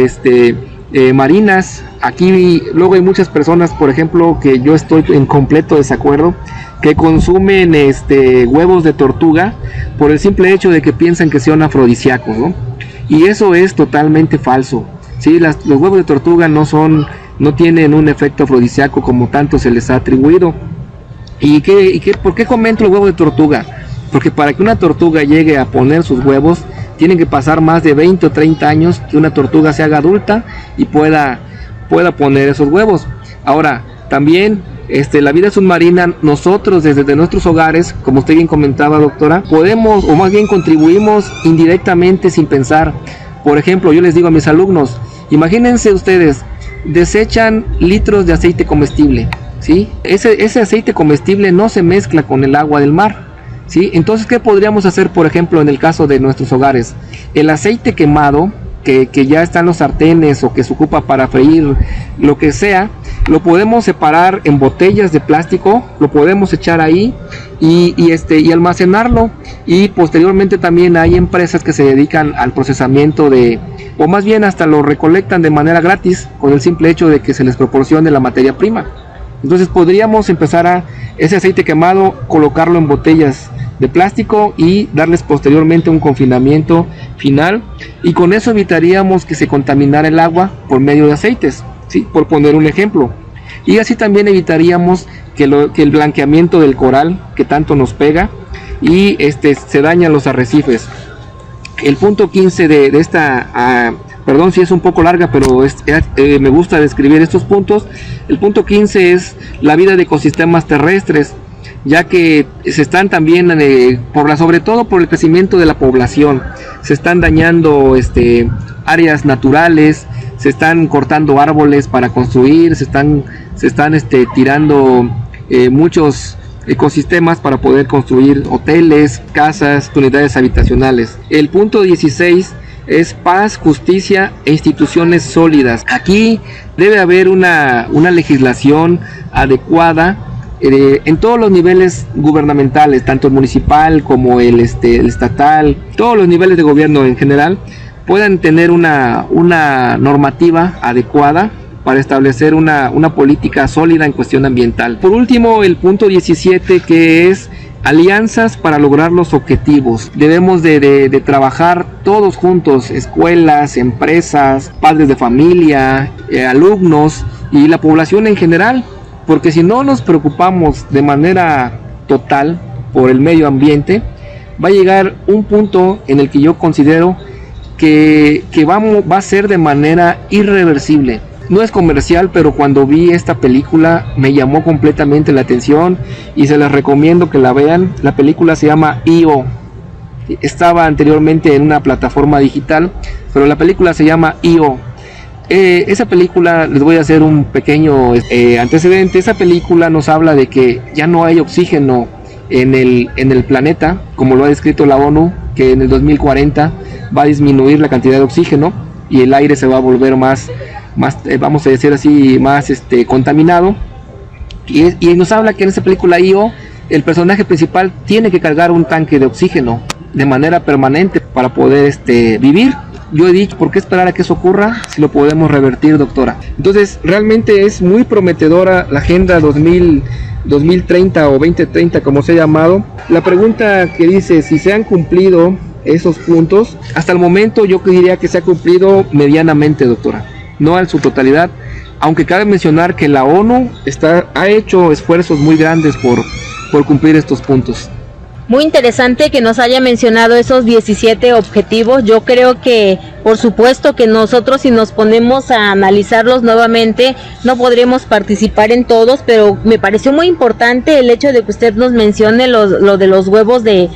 marinas. Aquí luego hay muchas personas, por ejemplo, que yo estoy en completo desacuerdo, que consumen huevos de tortuga por el simple hecho de que piensan que son afrodisíacos, ¿no? Y eso es totalmente falso, ¿sí? Los huevos de tortuga no tienen un efecto afrodisíaco como tanto se les ha atribuido. ¿Por qué comento los huevos de tortuga? Porque para que una tortuga llegue a poner sus huevos, tienen que pasar más de 20 o 30 años que una tortuga se haga adulta y pueda poner esos huevos. Ahora, también la vida submarina, nosotros desde nuestros hogares, como usted bien comentaba, doctora, podemos, o más bien contribuimos indirectamente sin pensar. Por ejemplo, yo les digo a mis alumnos, imagínense ustedes, desechan litros de aceite comestible, ¿sí? Ese aceite comestible no se mezcla con el agua del mar, ¿sí? Entonces, ¿qué podríamos hacer, por ejemplo, en el caso de nuestros hogares? El aceite quemado, que ya están los sartenes o que se ocupa para freír lo que sea, lo podemos separar en botellas de plástico, lo podemos echar ahí y almacenarlo, y posteriormente también hay empresas que se dedican al procesamiento o más bien hasta lo recolectan de manera gratis con el simple hecho de que se les proporcione la materia prima. Entonces podríamos empezar ese aceite quemado, colocarlo en botellas de plástico y darles posteriormente un confinamiento final, y con eso evitaríamos que se contaminara el agua por medio de aceites, ¿sí? Por poner un ejemplo. Y así también evitaríamos que el blanqueamiento del coral, que tanto nos pega, y se dañan los arrecifes. El punto 15 de esta, perdón si es un poco larga, pero me gusta describir estos puntos. El punto 15 es la vida de ecosistemas terrestres, ya que se están también, sobre todo por el crecimiento de la población, se están dañando áreas naturales, se están cortando árboles para construir, se están tirando muchos ecosistemas para poder construir hoteles, casas, unidades habitacionales. El punto 16 es paz, justicia e instituciones sólidas. Aquí debe haber una legislación adecuada en todos los niveles gubernamentales, tanto el municipal como el estatal, todos los niveles de gobierno en general puedan tener una normativa adecuada para establecer una política sólida en cuestión ambiental. Por último, el punto 17, que es alianzas para lograr los objetivos. Debemos de trabajar todos juntos, escuelas, empresas, padres de familia, alumnos y la población en general, porque si no nos preocupamos de manera total por el medio ambiente, va a llegar un punto en el que yo considero que va a ser de manera irreversible. No es comercial, pero cuando vi esta película me llamó completamente la atención y se les recomiendo que la vean. La película se llama I.O. Estaba anteriormente en una plataforma digital, pero la película se llama I.O. Esa película, les voy a hacer un pequeño antecedente. Esa película nos habla de que ya no hay oxígeno en el planeta, como lo ha descrito la ONU, que en el 2040 va a disminuir la cantidad de oxígeno y el aire se va a volver más vamos a decir así, más contaminado. Y nos habla que en esa película I.O. el personaje principal tiene que cargar un tanque de oxígeno de manera permanente para poder vivir. Yo he dicho, ¿por qué esperar a que eso ocurra si lo podemos revertir, doctora? Entonces, realmente es muy prometedora la Agenda 2030 o 2030, como se ha llamado. La pregunta que dice si se han cumplido esos puntos, hasta el momento yo diría que se ha cumplido medianamente, doctora, no en su totalidad, aunque cabe mencionar que la ONU ha hecho esfuerzos muy grandes por cumplir estos puntos. Muy interesante que nos haya mencionado esos 17 objetivos. Yo creo que, por supuesto, que nosotros, si nos ponemos a analizarlos nuevamente, no podremos participar en todos, pero me pareció muy importante el hecho de que usted nos mencione lo de los huevos de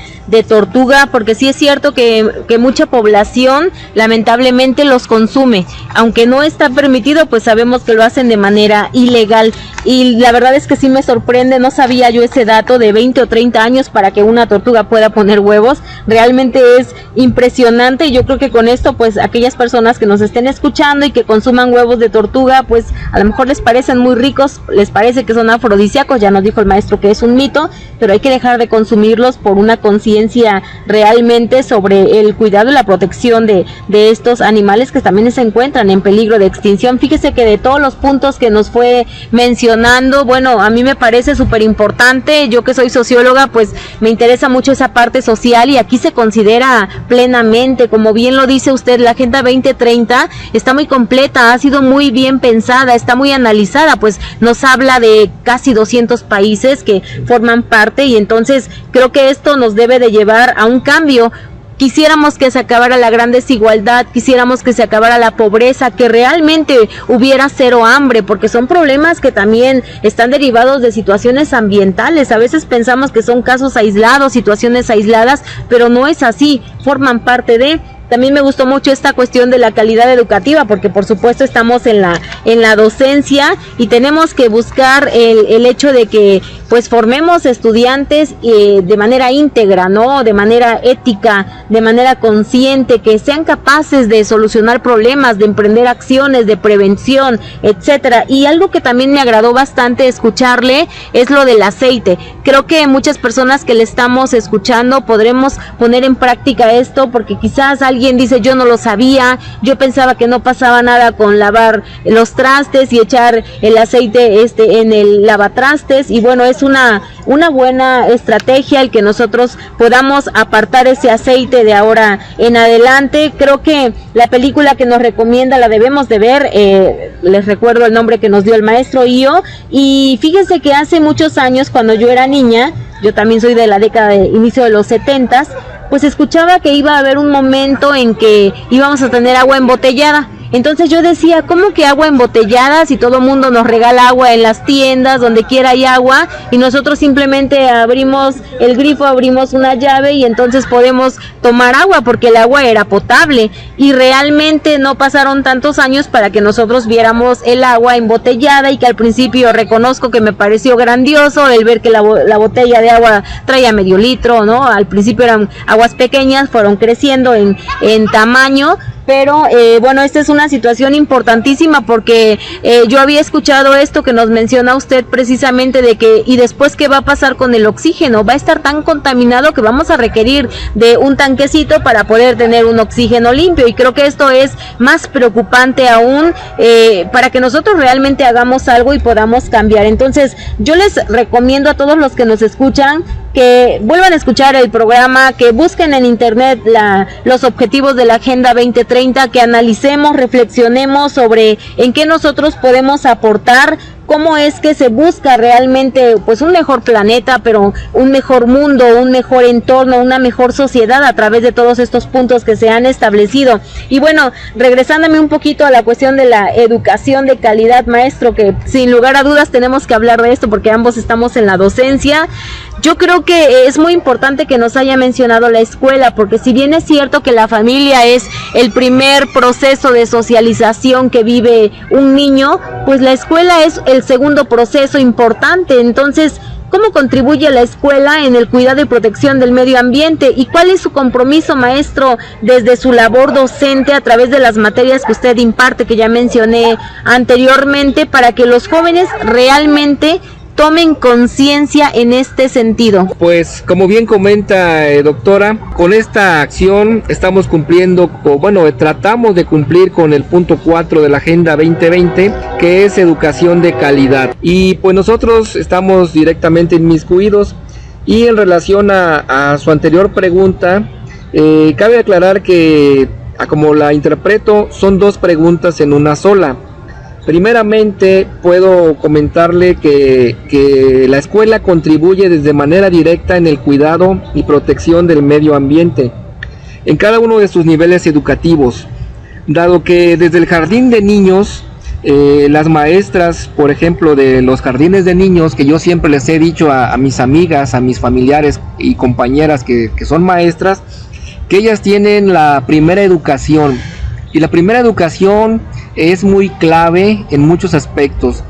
tortuga, porque sí es cierto que mucha población lamentablemente los consume, aunque no está permitido, pues sabemos que lo hacen de manera ilegal, y la verdad es que sí me sorprende, no sabía yo ese dato de 20 o 30 años para que una tortuga pueda poner huevos. Realmente es impresionante, y yo creo que con esto, pues aquellas personas que nos estén escuchando y que consuman huevos de tortuga, pues a lo mejor les parecen muy ricos, les parece que son afrodisíacos, ya nos dijo el maestro que es un mito, pero hay que dejar de consumirlos por una conciencia realmente sobre el cuidado y la protección de estos animales que también se encuentran en peligro de extinción. Fíjese que de todos los puntos que nos fue mencionando, bueno, a mí me parece súper importante. Yo que soy socióloga, pues me interesa mucho esa parte social, y aquí se considera plenamente, como bien lo dice usted, la Agenda 2030 está muy completa, ha sido muy bien pensada, está muy analizada, pues nos habla de casi 200 países que forman parte, y entonces creo que esto nos debe de llevar a un cambio. Quisiéramos que se acabara la gran desigualdad, quisiéramos que se acabara la pobreza, que realmente hubiera cero hambre, porque son problemas que también están derivados de situaciones ambientales. A veces pensamos que son casos aislados, situaciones aisladas, pero no es así, forman parte de... También me gustó mucho esta cuestión de la calidad educativa, porque por supuesto estamos en la docencia y tenemos que buscar el hecho de que pues formemos estudiantes de manera íntegra, ¿no? De manera ética, de manera consciente, que sean capaces de solucionar problemas, de emprender acciones de prevención, etcétera. Y algo que también me agradó bastante escucharle es lo del aceite. Creo que muchas personas que le estamos escuchando podremos poner en práctica esto, porque quizás alguien dice, yo no lo sabía, yo pensaba que no pasaba nada con lavar los trastes y echar el aceite en el lavatrastes, y bueno, es una buena estrategia el que nosotros podamos apartar ese aceite de ahora en adelante. Creo que la película que nos recomienda la debemos de ver, les recuerdo el nombre que nos dio el maestro Io, y fíjense que hace muchos años, cuando yo era niña, yo también soy de la década de inicio de los 70s, pues escuchaba que iba a haber un momento en que íbamos a tener agua embotellada. Entonces yo decía, ¿cómo que agua embotellada si todo el mundo nos regala agua en las tiendas, donde quiera hay agua, y nosotros simplemente abrimos el grifo, abrimos una llave y entonces podemos tomar agua porque el agua era potable? Y realmente no pasaron tantos años para que nosotros viéramos el agua embotellada, y que al principio reconozco que me pareció grandioso el ver que la botella de agua traía medio litro, ¿no? Al principio eran aguas pequeñas, fueron creciendo en tamaño. Pero bueno, esta es una situación importantísima, porque yo había escuchado esto que nos menciona usted precisamente, de que y después qué va a pasar con el oxígeno. Va a estar tan contaminado que vamos a requerir de un tanquecito para poder tener un oxígeno limpio, y creo que esto es más preocupante aún, para que nosotros realmente hagamos algo y podamos cambiar. Entonces yo les recomiendo a todos los que nos escuchan que vuelvan a escuchar el programa, que busquen en internet los objetivos de la Agenda 2030, que analicemos, reflexionemos sobre en qué nosotros podemos aportar, cómo es que se busca realmente pues un mejor planeta, pero un mejor mundo, un mejor entorno, una mejor sociedad a través de todos estos puntos que se han establecido. Y bueno, regresándome un poquito a la cuestión de la educación de calidad, maestro, que sin lugar a dudas tenemos que hablar de esto porque ambos estamos en la docencia. Yo creo que es muy importante que nos haya mencionado la escuela, porque si bien es cierto que la familia es el primer proceso de socialización que vive un niño, pues la escuela es el segundo proceso importante. Entonces, ¿cómo contribuye la escuela en el cuidado y protección del medio ambiente? ¿Y cuál es su compromiso, maestro, desde su labor docente a través de las materias que usted imparte, que ya mencioné anteriormente, para que los jóvenes realmente tomen conciencia en este sentido? Pues como bien comenta doctora, con esta acción estamos cumpliendo, tratamos de cumplir con el punto 4 de la Agenda 2020, que es educación de calidad. Y pues nosotros estamos directamente inmiscuidos. Y en relación a su anterior pregunta, cabe aclarar que, como la interpreto, son dos preguntas en una sola. Primeramente, puedo comentarle que la escuela contribuye desde manera directa en el cuidado y protección del medio ambiente, en cada uno de sus niveles educativos, dado que desde el jardín de niños, las maestras, por ejemplo, de los jardines de niños, que yo siempre les he dicho a mis amigas, a mis familiares y compañeras que son maestras, que ellas tienen la primera educación, y la primera educación es muy clave en muchos aspectos.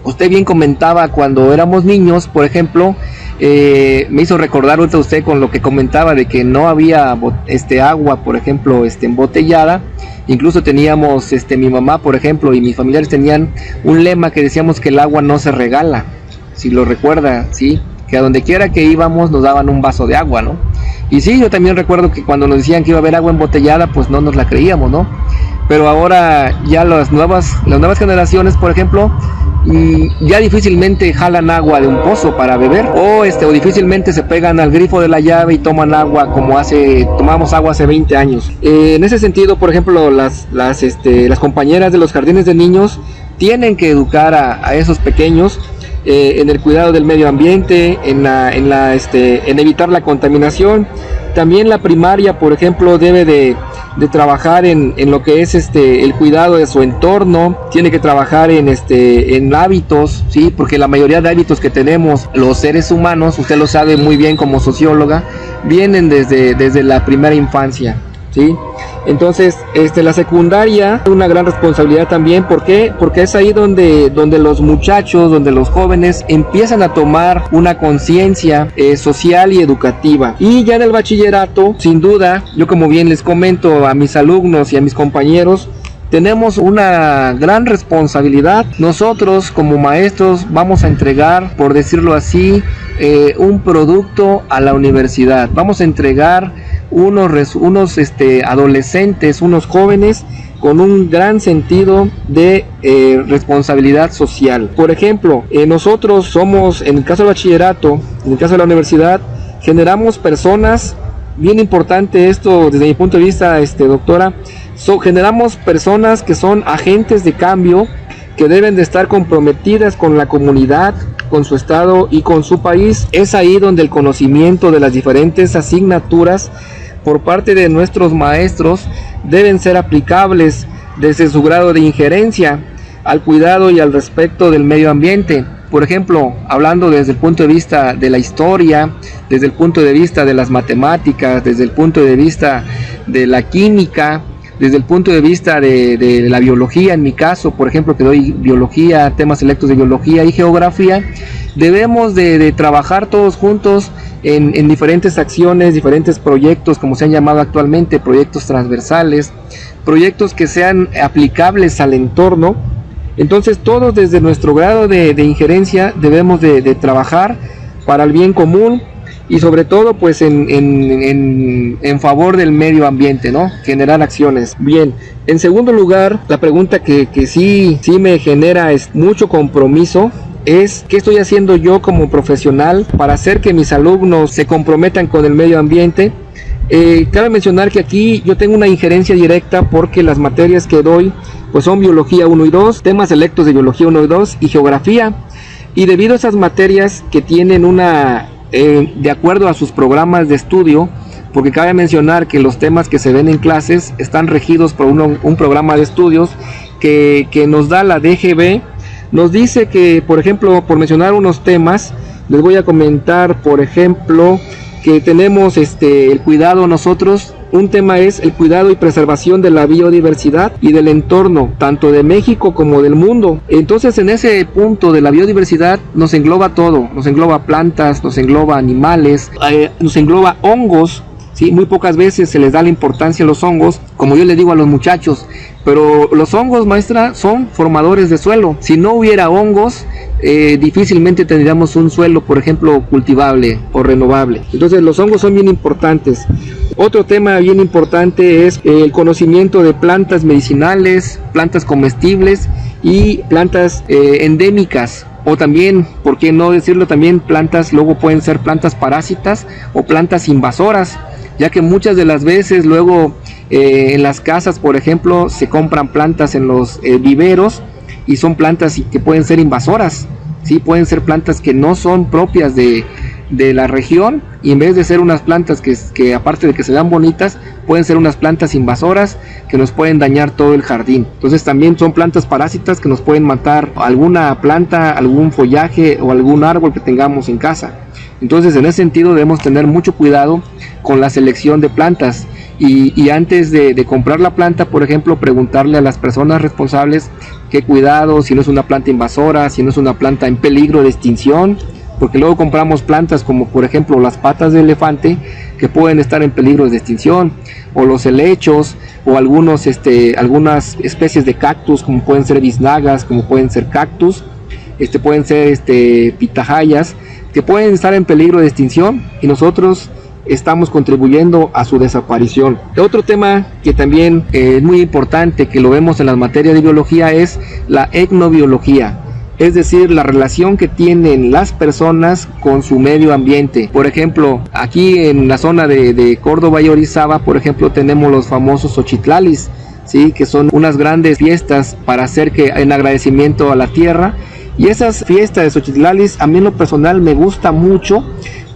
Usted bien comentaba cuando éramos niños, por ejemplo, me hizo recordar ahorita usted con lo que comentaba de que no había agua, por ejemplo, embotellada. Incluso teníamos, mi mamá, por ejemplo, y mis familiares tenían un lema que decíamos que el agua no se regala, si lo recuerda, ¿sí? Que a donde quiera que íbamos nos daban un vaso de agua, ¿no? Y sí, yo también recuerdo que cuando nos decían que iba a haber agua embotellada, pues no nos la creíamos, ¿no? Pero ahora ya las nuevas generaciones, por ejemplo, ya difícilmente jalan agua de un pozo para beber, o difícilmente se pegan al grifo de la llave y toman agua como tomamos agua hace 20 años. En ese sentido, por ejemplo, las compañeras de los jardines de niños tienen que educar a esos pequeños en el cuidado del medio ambiente, en evitar la contaminación. También la primaria, por ejemplo, debe de trabajar en lo que es el cuidado de su entorno. Tiene que trabajar en hábitos, sí, porque la mayoría de hábitos que tenemos los seres humanos, usted lo sabe muy bien como socióloga, vienen desde la primera infancia, sí. Entonces, la secundaria es una gran responsabilidad también. ¿Por qué? Porque es ahí donde los muchachos, donde los jóvenes empiezan a tomar una conciencia social y educativa. Y ya en el bachillerato, sin duda, yo como bien les comento a mis alumnos y a mis compañeros, tenemos una gran responsabilidad. Nosotros como maestros vamos a entregar, por decirlo así, un producto a la universidad. Vamos a entregar unos adolescentes, unos jóvenes con un gran sentido de responsabilidad social. Por ejemplo, nosotros somos, en el caso del bachillerato, en el caso de la universidad, generamos personas, bien importante esto desde mi punto de vista, doctora, generamos personas que son agentes de cambio, que deben de estar comprometidas con la comunidad, con su estado y con su país. Es ahí donde el conocimiento de las diferentes asignaturas por parte de nuestros maestros deben ser aplicables desde su grado de injerencia al cuidado y al respeto del medio ambiente. Por ejemplo, hablando desde el punto de vista de la historia, desde el punto de vista de las matemáticas, desde el punto de vista de la química, desde el punto de vista de la biología, en mi caso, por ejemplo, que doy biología, temas selectos de biología y geografía, debemos de trabajar todos juntos en diferentes acciones, diferentes proyectos, como se han llamado actualmente, proyectos transversales, proyectos que sean aplicables al entorno. Entonces todos desde nuestro grado de injerencia debemos de trabajar para el bien común y sobre todo pues en favor del medio ambiente, ¿no? Generar acciones. Bien, en segundo lugar, la pregunta que sí me genera mucho compromiso es ¿qué estoy haciendo yo como profesional para hacer que mis alumnos se comprometan con el medio ambiente? Cabe mencionar que aquí yo tengo una injerencia directa porque las materias que doy pues son biología 1 y 2, temas selectos de biología 1 y 2 y geografía, y debido a esas materias que tienen de acuerdo a sus programas de estudio, porque cabe mencionar que los temas que se ven en clases están regidos por un programa de estudios que nos da la DGB. Nos dice que, por ejemplo, por mencionar unos temas, les voy a comentar, por ejemplo, que tenemos el cuidado nosotros. Un tema es el cuidado y preservación de la biodiversidad y del entorno, tanto de México como del mundo. Entonces, en ese punto de la biodiversidad nos engloba todo, nos engloba plantas, nos engloba animales, nos engloba hongos, ¿sí? Muy pocas veces se les da la importancia a los hongos, como yo les digo a los muchachos, pero los hongos, maestra, son formadores de suelo. Si no hubiera hongos, difícilmente tendríamos un suelo, por ejemplo, cultivable o renovable. Entonces los hongos son bien importantes. Otro tema bien importante es el conocimiento de plantas medicinales, plantas comestibles y plantas endémicas, o también, por qué no decirlo, también plantas, luego pueden ser plantas parásitas o plantas invasoras, ya que muchas de las veces luego en las casas, por ejemplo, se compran plantas en los viveros y son plantas que pueden ser invasoras, ¿sí? Pueden ser plantas que no son propias de la región, y en vez de ser unas plantas que aparte de que se dan bonitas, pueden ser unas plantas invasoras que nos pueden dañar todo el jardín. Entonces también son plantas parásitas que nos pueden matar alguna planta, algún follaje o algún árbol que tengamos en casa. Entonces en ese sentido debemos tener mucho cuidado con la selección de plantas, y antes de comprar la planta, por ejemplo, preguntarle a las personas responsables qué cuidado, si no es una planta invasora, si no es una planta en peligro de extinción, porque luego compramos plantas como por ejemplo las patas de elefante que pueden estar en peligro de extinción, o los helechos, o algunas especies de cactus como pueden ser biznagas, como pueden ser cactus, pueden ser pitahayas, que pueden estar en peligro de extinción y nosotros estamos contribuyendo a su desaparición. Otro tema que también es muy importante, que lo vemos en las materias de biología, es la etnobiología, es decir, la relación que tienen las personas con su medio ambiente. Por ejemplo, aquí en la zona de Córdoba y Orizaba, por ejemplo, tenemos los famosos Xochitlalis, ¿sí? Que son unas grandes fiestas para hacer en agradecimiento a la tierra. Y esas fiestas de Xochitlalis a mí en lo personal me gusta mucho,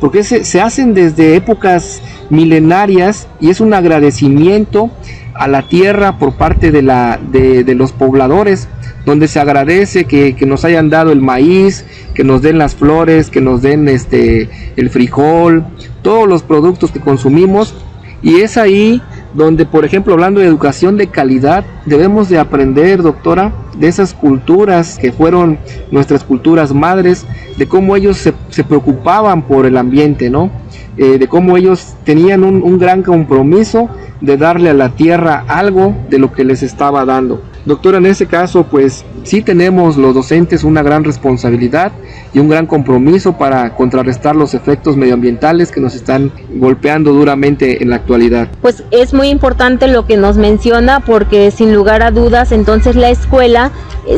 porque se hacen desde épocas milenarias y es un agradecimiento a la tierra por parte de los pobladores, donde se agradece que nos hayan dado el maíz, que nos den las flores, que nos den el frijol, todos los productos que consumimos. Y es ahí donde, por ejemplo, hablando de educación de calidad, debemos de aprender, doctora, de esas culturas que fueron nuestras culturas madres, de cómo ellos se preocupaban por el ambiente, ¿no? De cómo ellos tenían un gran compromiso de darle a la tierra algo de lo que les estaba dando. Doctora, en ese caso, pues sí tenemos los docentes una gran responsabilidad y un gran compromiso para contrarrestar los efectos medioambientales que nos están golpeando duramente en la actualidad. Pues es muy importante lo que nos menciona, porque sin lugar a dudas, entonces la escuela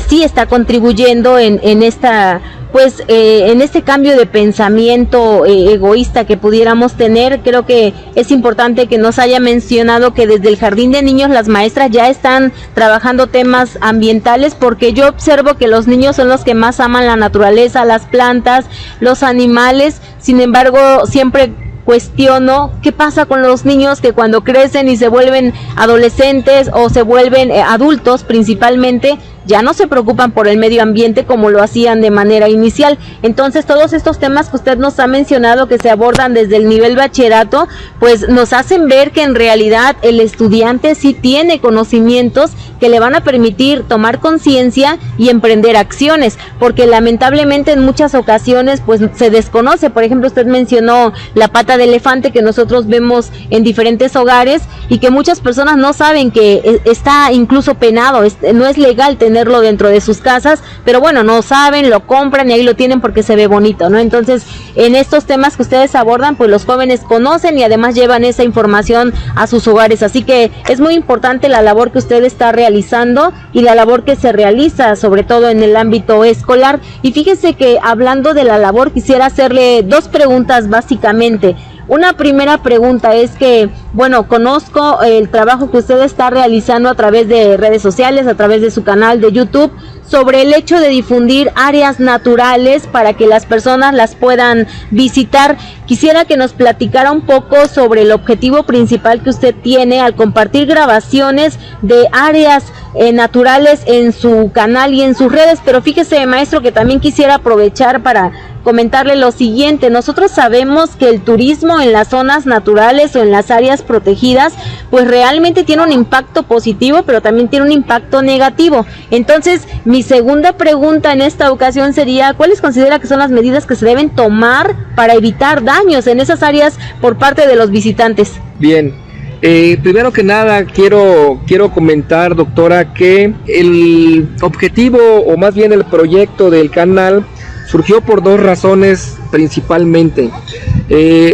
sí está contribuyendo en esta... pues en este cambio de pensamiento egoísta que pudiéramos tener. Creo que es importante que nos haya mencionado que desde el jardín de niños las maestras ya están trabajando temas ambientales, porque yo observo que los niños son los que más aman la naturaleza, las plantas, los animales. Sin embargo, siempre cuestiono qué pasa con los niños que cuando crecen y se vuelven adolescentes o se vuelven adultos principalmente, ya no se preocupan por el medio ambiente como lo hacían de manera inicial. Entonces todos estos temas que usted nos ha mencionado, que se abordan desde el nivel bachillerato, pues nos hacen ver que en realidad el estudiante sí tiene conocimientos que le van a permitir tomar conciencia y emprender acciones, porque lamentablemente en muchas ocasiones pues se desconoce. Por ejemplo, usted mencionó la pata de elefante que nosotros vemos en diferentes hogares y que muchas personas no saben que está incluso penado, no es legal tenerlo dentro de sus casas, pero bueno, no saben, lo compran y ahí lo tienen porque se ve bonito, ¿no? Entonces, en estos temas que ustedes abordan, pues los jóvenes conocen y además llevan esa información a sus hogares, así que es muy importante la labor que usted está realizando y la labor que se realiza, sobre todo en el ámbito escolar. Y fíjese que hablando de la labor, quisiera hacerle dos preguntas básicamente. Una primera pregunta es que, bueno, conozco el trabajo que usted está realizando a través de redes sociales, a través de su canal de YouTube, sobre el hecho de difundir áreas naturales para que las personas las puedan visitar. Quisiera que nos platicara un poco sobre el objetivo principal que usted tiene al compartir grabaciones de áreas naturales en su canal y en sus redes. Pero fíjese, maestro, que también quisiera aprovechar para comentarle lo siguiente. Nosotros sabemos que el turismo en las zonas naturales o en las áreas protegidas pues realmente tiene un impacto positivo, pero también tiene un impacto negativo. Entonces mi Mi segunda pregunta en esta ocasión sería, ¿cuáles considera que son las medidas que se deben tomar para evitar daños en esas áreas por parte de los visitantes? Bien, primero que nada quiero comentar, doctora, que el objetivo, o más bien el proyecto del canal, surgió por dos razones principalmente.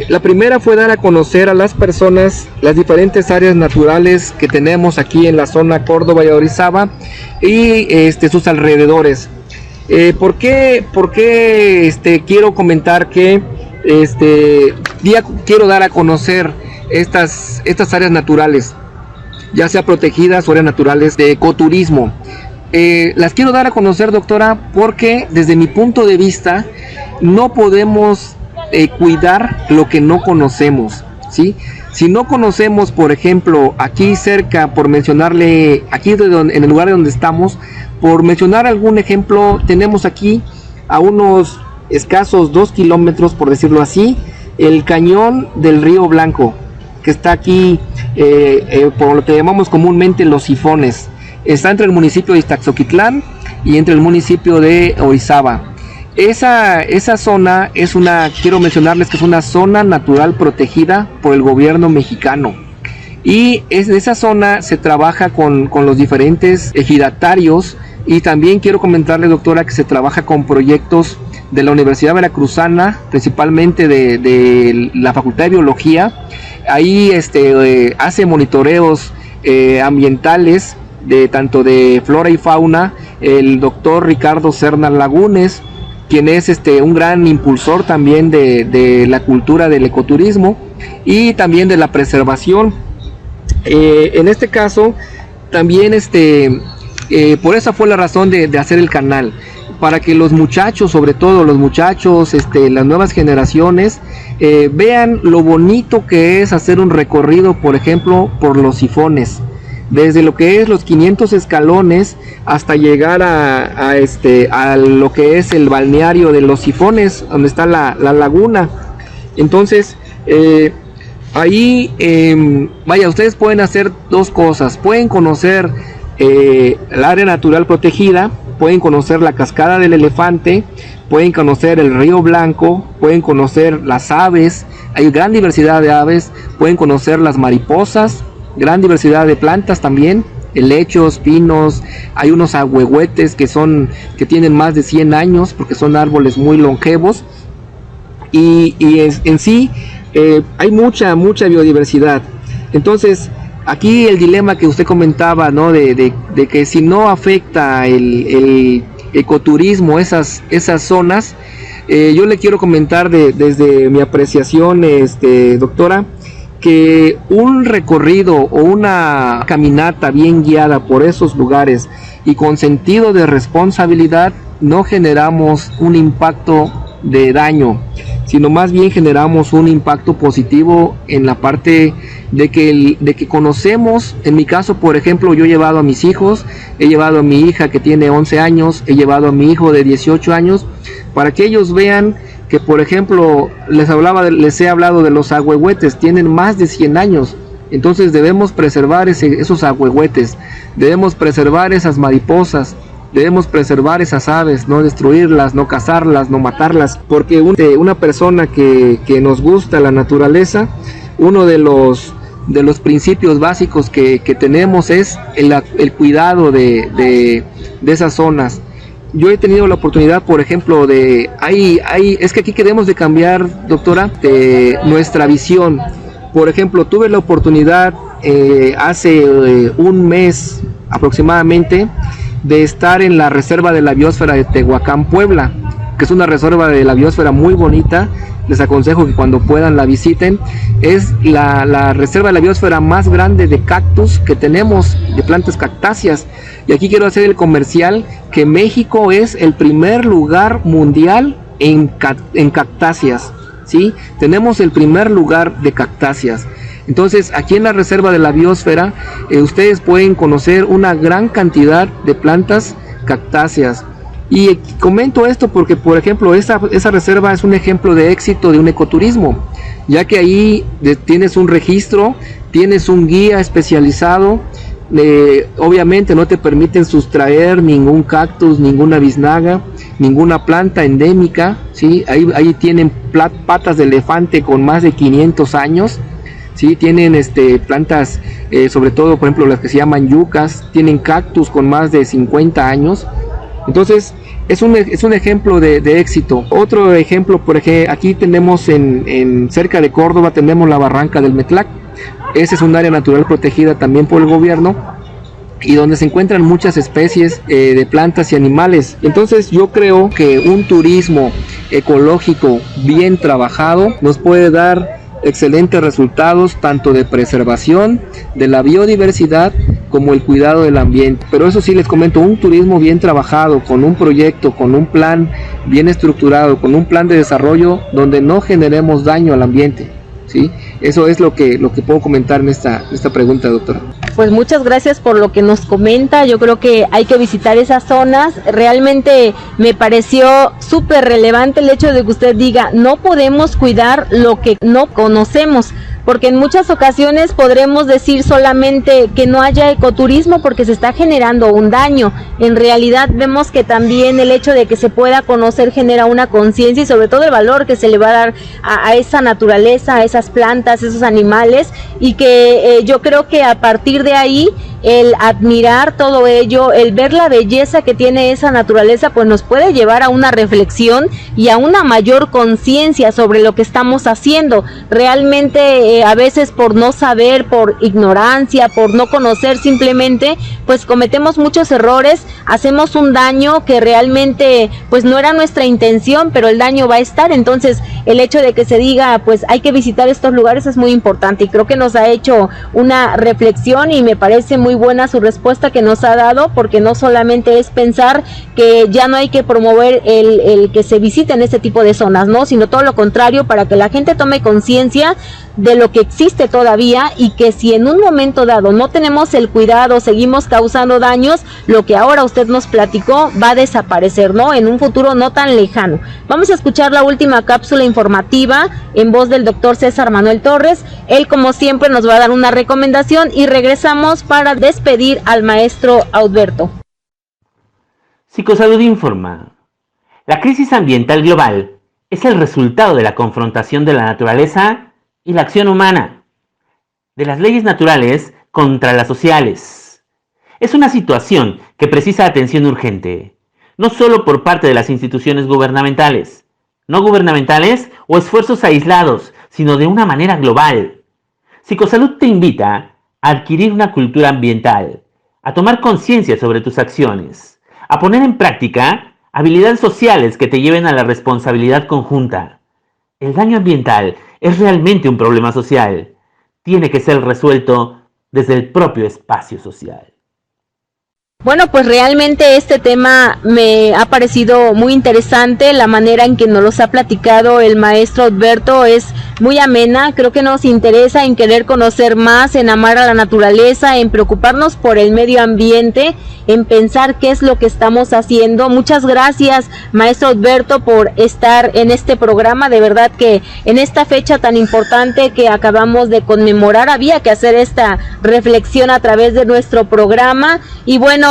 La primera fue dar a conocer a las personas las diferentes áreas naturales que tenemos aquí en la zona Córdoba y Orizaba y sus alrededores. ¿Por qué quiero comentar que quiero dar a conocer estas áreas naturales, ya sea protegidas o áreas naturales de ecoturismo? Las quiero dar a conocer, doctora, porque desde mi punto de vista no podemos cuidar lo que no conocemos, ¿sí? Si no conocemos, por ejemplo, aquí cerca, por mencionarle, aquí en el lugar donde estamos, por mencionar algún ejemplo, tenemos aquí a unos escasos 2 kilómetros, por decirlo así, el cañón del Río Blanco, que está aquí, por lo que llamamos comúnmente los sifones. Está entre el municipio de Ixtaxoquitlán y entre el municipio de Orizaba. Esa zona quiero mencionarles que es una zona natural protegida por el gobierno mexicano. Y en esa zona se trabaja con los diferentes ejidatarios, y también quiero comentarle, doctora, que se trabaja con proyectos de la Universidad Veracruzana, principalmente de la Facultad de Biología. Ahí hace monitoreos ambientales tanto de flora y fauna el doctor Ricardo Serna Lagunes, quien es un gran impulsor también de la cultura del ecoturismo y también de la preservación. En este caso también por esa fue la razón de hacer el canal, para que los muchachos, sobre todo los muchachos, las nuevas generaciones, vean lo bonito que es hacer un recorrido, por ejemplo, por los sifones, desde lo que es los 500 escalones hasta llegar a lo que es el balneario de los sifones, donde está la laguna. Entonces, ahí, ustedes pueden hacer dos cosas. Pueden conocer el área natural protegida, pueden conocer la cascada del Elefante, pueden conocer el Río Blanco, pueden conocer las aves, hay gran diversidad de aves, pueden conocer las mariposas, gran diversidad de plantas también, helechos, pinos, hay unos ahuehuetes que tienen más de 100 años porque son árboles muy longevos, y en sí hay mucha biodiversidad. Entonces, aquí el dilema que usted comentaba, ¿no? De que si no afecta el ecoturismo esas zonas, yo le quiero comentar desde mi apreciación, doctora, que un recorrido o una caminata bien guiada por esos lugares y con sentido de responsabilidad, no generamos un impacto de daño, sino más bien generamos un impacto positivo en la parte de que conocemos. En mi caso, por ejemplo, yo he llevado a mis hijos, he llevado a mi hija que tiene 11 años, he llevado a mi hijo de 18 años, para que ellos vean que, por ejemplo, les he hablado de los ahuehuetes, tienen más de 100 años, entonces debemos preservar esos ahuehuetes, debemos preservar esas mariposas, debemos preservar esas aves, no destruirlas, no cazarlas, no matarlas, porque una persona que nos gusta la naturaleza, uno de los principios básicos que tenemos es el cuidado de esas zonas. Yo he tenido la oportunidad, por ejemplo, es que aquí queremos de cambiar, doctora, nuestra visión. Por ejemplo, tuve la oportunidad hace un mes aproximadamente de estar en la reserva de la biosfera de Tehuacán, Puebla, que es una reserva de la biosfera muy bonita. Les aconsejo que cuando puedan la visiten. Es la reserva de la biosfera más grande de cactus que tenemos, de plantas cactáceas. Y aquí quiero hacer el comercial que México es el primer lugar mundial en cactáceas, ¿sí? Tenemos el primer lugar de cactáceas. Entonces, aquí en la reserva de la biosfera, ustedes pueden conocer una gran cantidad de plantas cactáceas. Y comento esto porque, por ejemplo, esa reserva es un ejemplo de éxito de un ecoturismo, ya que ahí tienes un registro, tienes un guía especializado obviamente no te permiten sustraer ningún cactus, ninguna biznaga, ninguna planta endémica, ¿sí? Ahí tienen patas de elefante con más de 500 años, ¿sí? Tienen plantas, sobre todo por ejemplo las que se llaman yucas, tienen cactus con más de 50 años. Entonces es un ejemplo de éxito. Otro ejemplo, por ejemplo, aquí tenemos cerca de Córdoba tenemos la Barranca del Metlac. Ese es un área natural protegida también por el gobierno y donde se encuentran muchas especies de plantas y animales. Entonces yo creo que un turismo ecológico bien trabajado nos puede dar excelentes resultados tanto de preservación de la biodiversidad como el cuidado del ambiente. Pero eso sí les comento, un turismo bien trabajado, con un proyecto, con un plan bien estructurado, con un plan de desarrollo donde no generemos daño al ambiente, ¿sí? Eso es lo que puedo comentar en esta pregunta, doctora. Pues muchas gracias por lo que nos comenta. Yo creo que hay que visitar esas zonas. Realmente me pareció súper relevante el hecho de que usted diga, no podemos cuidar lo que no conocemos, porque en muchas ocasiones podremos decir solamente que no haya ecoturismo porque se está generando un daño. En realidad vemos que también el hecho de que se pueda conocer genera una conciencia y sobre todo el valor que se le va a dar a esa naturaleza, a esas plantas, esos animales, y que yo creo que a partir de ahí el admirar todo ello, el ver la belleza que tiene esa naturaleza, pues nos puede llevar a una reflexión y a una mayor conciencia sobre lo que estamos haciendo. Realmente a veces por no saber, por ignorancia, por no conocer simplemente, pues cometemos muchos errores, hacemos un daño que realmente pues no era nuestra intención, pero el daño va a estar. Entonces el hecho de que se diga pues hay que visitar estos lugares es muy importante y creo que nos ha hecho una reflexión y me parece muy buena su respuesta que nos ha dado, porque no solamente es pensar que ya no hay que promover el que se visiten este tipo de zonas, ¿no? Sino todo lo contrario, para que la gente tome conciencia de lo que existe todavía y que si en un momento dado no tenemos el cuidado, seguimos causando daños, lo que ahora usted nos platicó va a desaparecer, ¿no? En un futuro no tan lejano. Vamos a escuchar la última cápsula informativa en voz del doctor César Manuel Torres. Él, como siempre, nos va a dar una recomendación y regresamos para despedir al maestro Adalberto. Psicosalud informa. La crisis ambiental global es el resultado de la confrontación de la naturaleza y la acción humana, de las leyes naturales contra las sociales. Es una situación que precisa atención urgente, no solo por parte de las instituciones gubernamentales, no gubernamentales o esfuerzos aislados, sino de una manera global. Psicosalud te invita a adquirir una cultura ambiental, a tomar conciencia sobre tus acciones, a poner en práctica habilidades sociales que te lleven a la responsabilidad conjunta. El daño ambiental es realmente un problema social. Tiene que ser resuelto desde el propio espacio social. Bueno, pues realmente este tema me ha parecido muy interesante. La manera en que nos los ha platicado el maestro Adalberto es muy amena. Creo que nos interesa en querer conocer más, en amar a la naturaleza, en preocuparnos por el medio ambiente, en pensar qué es lo que estamos haciendo. Muchas gracias, maestro Adalberto, por estar en este programa. De verdad que en esta fecha tan importante que acabamos de conmemorar había que hacer esta reflexión a través de nuestro programa. Y bueno,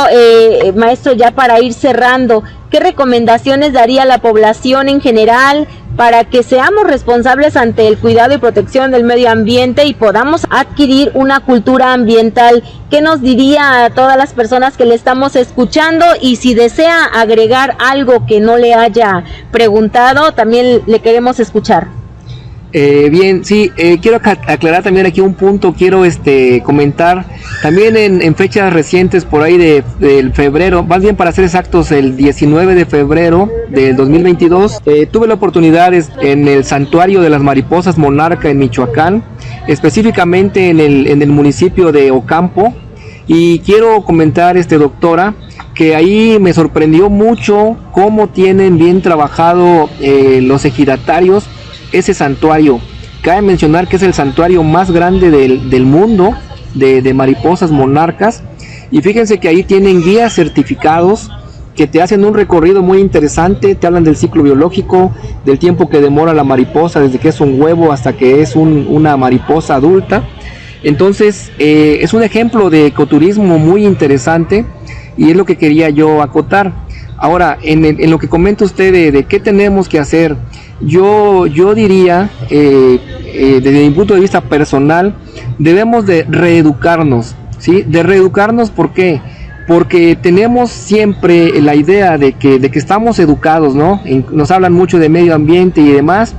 maestro, ya para ir cerrando, ¿qué recomendaciones daría a la población en general para que seamos responsables ante el cuidado y protección del medio ambiente y podamos adquirir una cultura ambiental? ¿Qué nos diría a todas las personas que le estamos escuchando? Y si desea agregar algo que no le haya preguntado, también le queremos escuchar. Bien, sí, quiero aclarar también aquí un punto, quiero comentar, también en fechas recientes por ahí del febrero, más bien para ser exactos, el 19 de febrero del 2022, tuve la oportunidad en el Santuario de las Mariposas Monarca en Michoacán, específicamente en el municipio de Ocampo, y quiero comentar, doctora, que ahí me sorprendió mucho cómo tienen bien trabajado los ejidatarios ese santuario. Cabe mencionar que es el santuario más grande del mundo de mariposas monarcas, y fíjense que ahí tienen guías certificados que te hacen un recorrido muy interesante, te hablan del ciclo biológico, del tiempo que demora la mariposa desde que es un huevo hasta que es una mariposa adulta. Entonces, es un ejemplo de ecoturismo muy interesante y es lo que quería yo acotar. Ahora, en lo que comenta usted de qué tenemos que hacer, yo diría, desde mi punto de vista personal, debemos de reeducarnos, ¿sí? De reeducarnos, ¿por qué? Porque tenemos siempre la idea de que estamos educados, ¿no? Nos hablan mucho de medio ambiente y demás,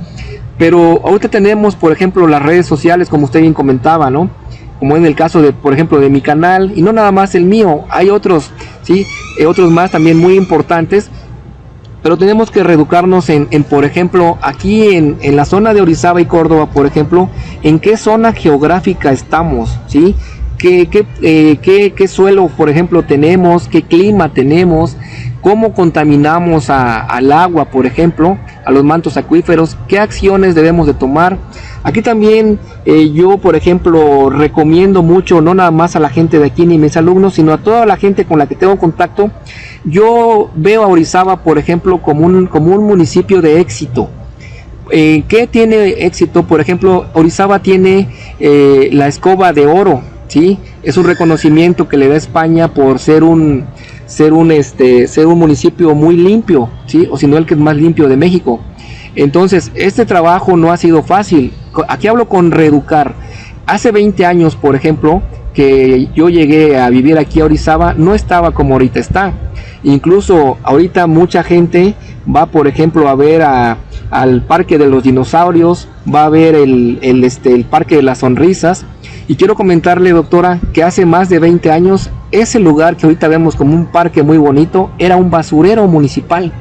pero ahorita tenemos, por ejemplo, las redes sociales, como usted bien comentaba, ¿no? Como en el caso de, por ejemplo, de mi canal, y no nada más el mío, hay otros, ¿sí? Otros más también muy importantes, pero tenemos que reeducarnos en por ejemplo, aquí en la zona de Orizaba y Córdoba, por ejemplo, en qué zona geográfica estamos, ¿sí? ¿Qué suelo, por ejemplo, tenemos? ¿Qué clima tenemos? ¿Cómo contaminamos al agua, por ejemplo, a los mantos acuíferos? ¿Qué acciones debemos de tomar? Aquí también yo, por ejemplo, recomiendo mucho, no nada más a la gente de aquí ni mis alumnos, sino a toda la gente con la que tengo contacto. Yo veo a Orizaba, por ejemplo, como un municipio de éxito. ¿Qué tiene éxito? Por ejemplo, Orizaba tiene la escoba de oro, ¿sí? Es un reconocimiento que le da España por ser un municipio muy limpio, ¿sí? O si no el que es más limpio de México. Entonces, este trabajo no ha sido fácil. Aquí hablo con reeducar. Hace 20 años, por ejemplo, que yo llegué a vivir aquí a Orizaba, no estaba como ahorita está. Incluso ahorita mucha gente va, por ejemplo, a ver al Parque de los Dinosaurios, va a ver el Parque de las Sonrisas. Y quiero comentarle, doctora, que hace más de 20 años, ese lugar que ahorita vemos como un parque muy bonito, era un basurero municipal,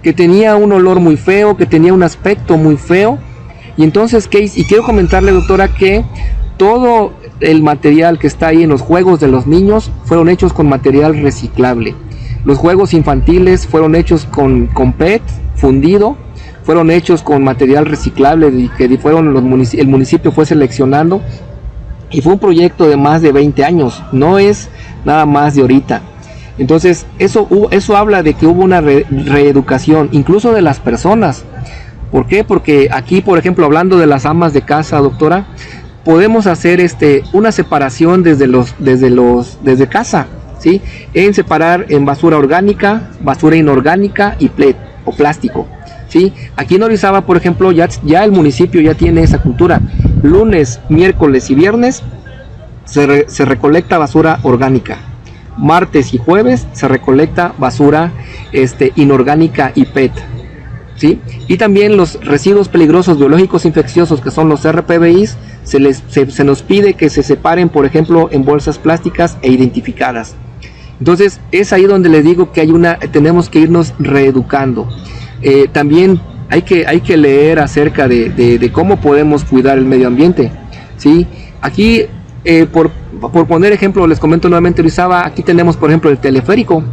que tenía un olor muy feo, que tenía un aspecto muy feo. Y entonces, y quiero comentarle, doctora, que todo el material que está ahí en los juegos de los niños fueron hechos con material reciclable. Los juegos infantiles fueron hechos con PET fundido, fueron hechos con material reciclable que el municipio fue seleccionando. Y fue un proyecto de más de 20 años, no es nada más de ahorita. Entonces, eso habla de que hubo una reeducación, incluso de las personas. ¿Por qué? Porque aquí, por ejemplo, hablando de las amas de casa, doctora, podemos hacer una separación desde casa, ¿sí? En separar en basura orgánica, basura inorgánica y PET o plástico, ¿sí? Aquí en Orizaba, por ejemplo, ya el municipio ya tiene esa cultura. Lunes, miércoles y viernes se recolecta basura orgánica. Martes y jueves se recolecta basura inorgánica y PET, ¿sí? Y también los residuos peligrosos biológicos infecciosos, que son los RPBIs, se nos pide que se separen, por ejemplo, en bolsas plásticas e identificadas. Entonces es ahí donde les digo que tenemos que irnos reeducando. También hay que leer acerca de cómo podemos cuidar el medio ambiente, ¿sí? Aquí, por poner ejemplo, les comento nuevamente Orizaba, aquí tenemos, por ejemplo, el teleférico.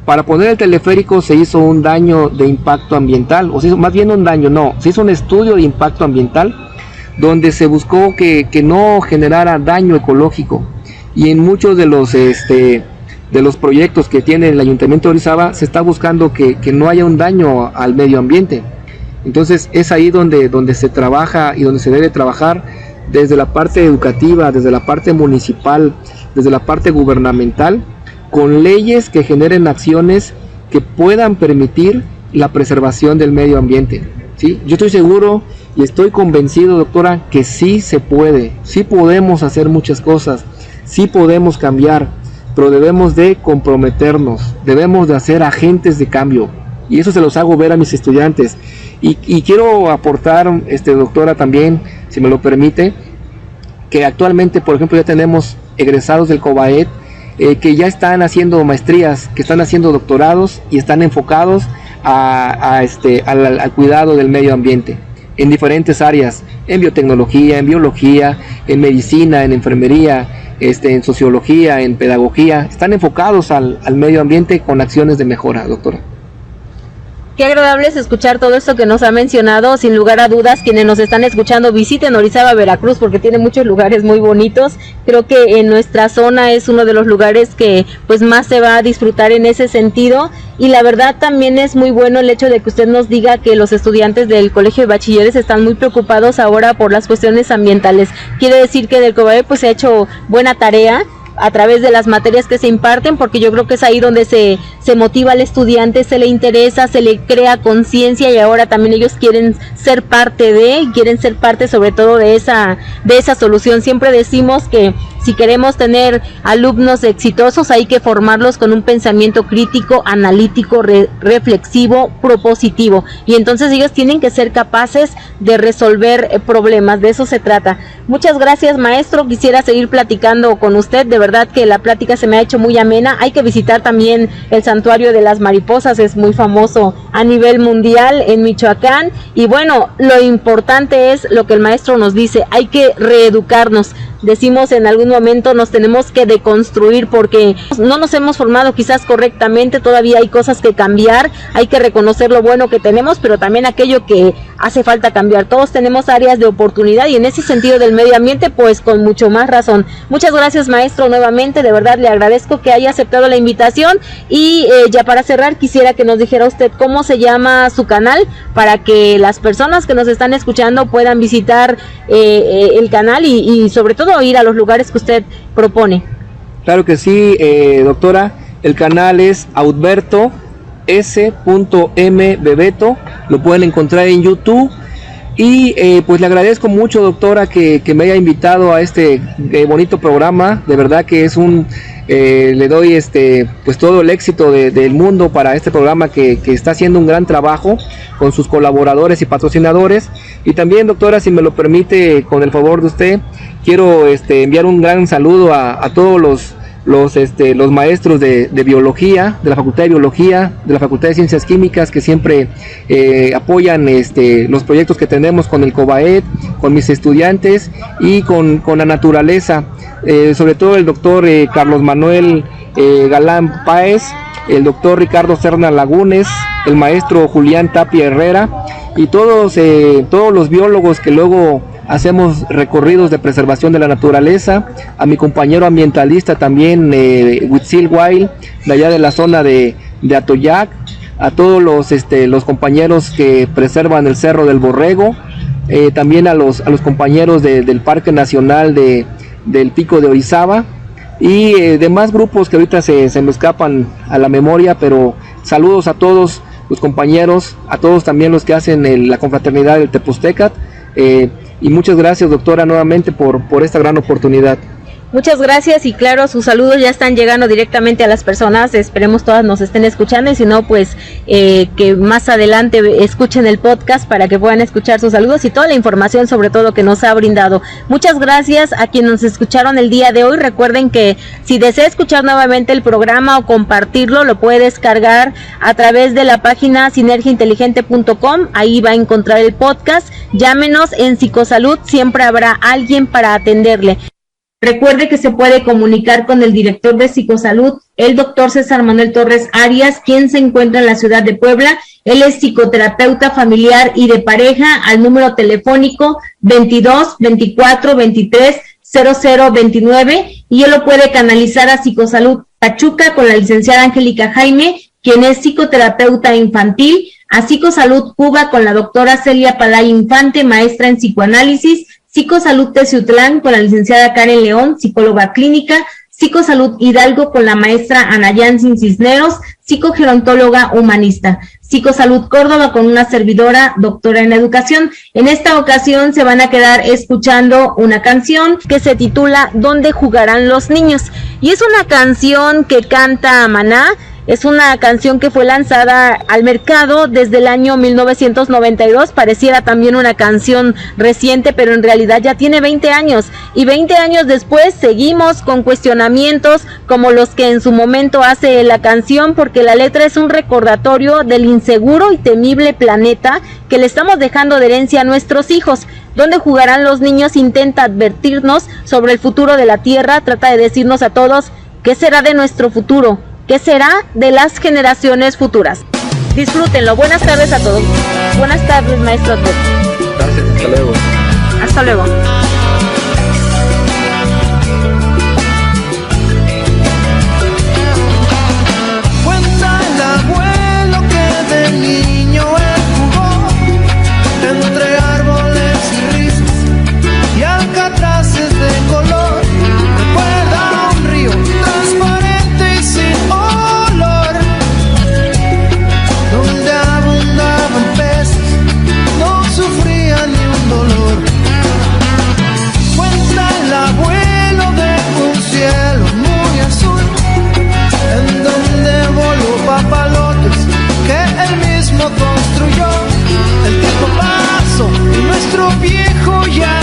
Para poner el teleférico se hizo un daño de impacto ambiental, o sea, más bien un daño, no, se hizo un estudio de impacto ambiental donde se buscó que no generara daño ecológico. Y en muchos de los proyectos que tiene el Ayuntamiento de Orizaba se está buscando que no haya un daño al medio ambiente. Entonces es ahí donde se trabaja y donde se debe trabajar desde la parte educativa, desde la parte municipal, desde la parte gubernamental, con leyes que generen acciones que puedan permitir la preservación del medio ambiente, ¿sí? Yo estoy seguro y estoy convencido, doctora, que sí se puede, sí podemos hacer muchas cosas, sí podemos cambiar, pero debemos de comprometernos, debemos de ser agentes de cambio, y eso se los hago ver a mis estudiantes. Y quiero aportar, doctora, también, si me lo permite, que actualmente, por ejemplo, ya tenemos egresados del COBAED que ya están haciendo maestrías, que están haciendo doctorados y están enfocados al cuidado del medio ambiente en diferentes áreas, en biotecnología, en biología, en medicina, en enfermería, en sociología, en pedagogía. Están enfocados al medio ambiente con acciones de mejora, doctora. Qué agradable es escuchar todo esto que nos ha mencionado. Sin lugar a dudas, quienes nos están escuchando, visiten Orizaba, Veracruz, porque tiene muchos lugares muy bonitos. Creo que en nuestra zona es uno de los lugares que pues más se va a disfrutar en ese sentido. Y la verdad también es muy bueno el hecho de que usted nos diga que los estudiantes del Colegio de Bachilleres están muy preocupados ahora por las cuestiones ambientales. Quiere decir que del COBAE pues se ha hecho buena tarea a través de las materias que se imparten, porque yo creo que es ahí donde se motiva al estudiante, se le interesa, se le crea conciencia, y ahora también ellos quieren ser parte sobre todo de esa solución. Siempre decimos que si queremos tener alumnos exitosos hay que formarlos con un pensamiento crítico, analítico, reflexivo, propositivo, y entonces ellos tienen que ser capaces de resolver problemas. De eso se trata. Muchas gracias, maestro. Quisiera seguir platicando con usted. De verdad que la plática se me ha hecho muy amena. Hay que visitar también el Santuario de las Mariposas, es muy famoso a nivel mundial en Michoacán. Y bueno, lo importante es lo que el maestro nos dice: hay que reeducarnos. Decimos en algún momento nos tenemos que deconstruir porque no nos hemos formado quizás correctamente, todavía hay cosas que cambiar, hay que reconocer lo bueno que tenemos, pero también aquello que hace falta cambiar. Todos tenemos áreas de oportunidad y en ese sentido del medio ambiente pues con mucho más razón. Muchas gracias, maestro, nuevamente, de verdad le agradezco que haya aceptado la invitación. Y ya para cerrar quisiera que nos dijera usted cómo se llama su canal para que las personas que nos están escuchando puedan visitar el canal y sobre todo ir a los lugares que usted propone. Claro que sí, doctora. El canal es Audberto S.M. Bebeto. Lo pueden encontrar en YouTube. Y pues le agradezco mucho, doctora, que me haya invitado a este bonito programa. De verdad que es le doy pues todo el éxito del mundo para este programa que está haciendo un gran trabajo con sus colaboradores y patrocinadores. Y también, doctora, si me lo permite, con el favor de usted, quiero enviar un gran saludo a todos los maestros de biología, de la Facultad de Biología, de la Facultad de Ciencias Químicas, que siempre apoyan los proyectos que tenemos con el COBAED, con mis estudiantes y con la naturaleza. Sobre todo el doctor Carlos Manuel Galán Páez, el doctor Ricardo Serna Lagunes, el maestro Julián Tapia Herrera y todos los biólogos que luego hacemos recorridos de preservación de la naturaleza, a mi compañero ambientalista también, Huitzil Wild, de allá de la zona de Atoyac, a todos los compañeros que preservan el Cerro del Borrego, también a los compañeros del Parque Nacional del Pico de Orizaba, y demás grupos que ahorita se me escapan a la memoria, pero saludos a todos los compañeros, a todos también los que hacen la confraternidad del Tepostecat, y muchas gracias, doctora, nuevamente por esta gran oportunidad. Muchas gracias, y claro, sus saludos ya están llegando directamente a las personas. Esperemos todas nos estén escuchando, y si no, pues que más adelante escuchen el podcast para que puedan escuchar sus saludos y toda la información sobre todo que nos ha brindado. Muchas gracias a quienes nos escucharon el día de hoy. Recuerden que si desea escuchar nuevamente el programa o compartirlo, lo puede descargar a través de la página sinergiainteligente.com. Ahí va a encontrar el podcast. Llámenos en Psicosalud, siempre habrá alguien para atenderle. Recuerde que se puede comunicar con el director de Psicosalud, el doctor César Manuel Torres Arias, quien se encuentra en la ciudad de Puebla. Él es psicoterapeuta familiar y de pareja, al número telefónico 22 24 23 00 29, y él lo puede canalizar a Psicosalud Pachuca con la licenciada Angélica Jaime, quien es psicoterapeuta infantil, a Psicosalud Cuba con la doctora Celia Palay Infante, maestra en psicoanálisis, Psicosalud Teciutlán con la licenciada Karen León, psicóloga clínica, Psicosalud Hidalgo con la maestra Ana Yansin Cisneros, psicogerontóloga humanista, Psicosalud Córdoba con una servidora, doctora en educación. En esta ocasión se van a quedar escuchando una canción que se titula ¿Dónde jugarán los niños? Y es una canción que canta Maná. Es una canción que fue lanzada al mercado desde el año 1992, pareciera también una canción reciente, pero en realidad ya tiene 20 años, y 20 años después seguimos con cuestionamientos como los que en su momento hace la canción, porque la letra es un recordatorio del inseguro y temible planeta que le estamos dejando de herencia a nuestros hijos. ¿Dónde jugarán los niños? Intenta advertirnos sobre el futuro de la Tierra, trata de decirnos a todos qué será de nuestro futuro. ¿Qué será de las generaciones futuras? Disfrútenlo. Buenas tardes a todos. Buenas tardes, maestro Alberto. Gracias, hasta luego. Hasta luego. Cuenta el abuelo que de niño él jugó entre árboles y risas y alcatraces de color. Recuerda un río transparente y sin olor, donde abundaban peces, no sufría ni un dolor. Cuenta el abuelo de un cielo muy azul, en donde voló papalotes que él mismo construyó. El tiempo pasó y nuestro viejo ya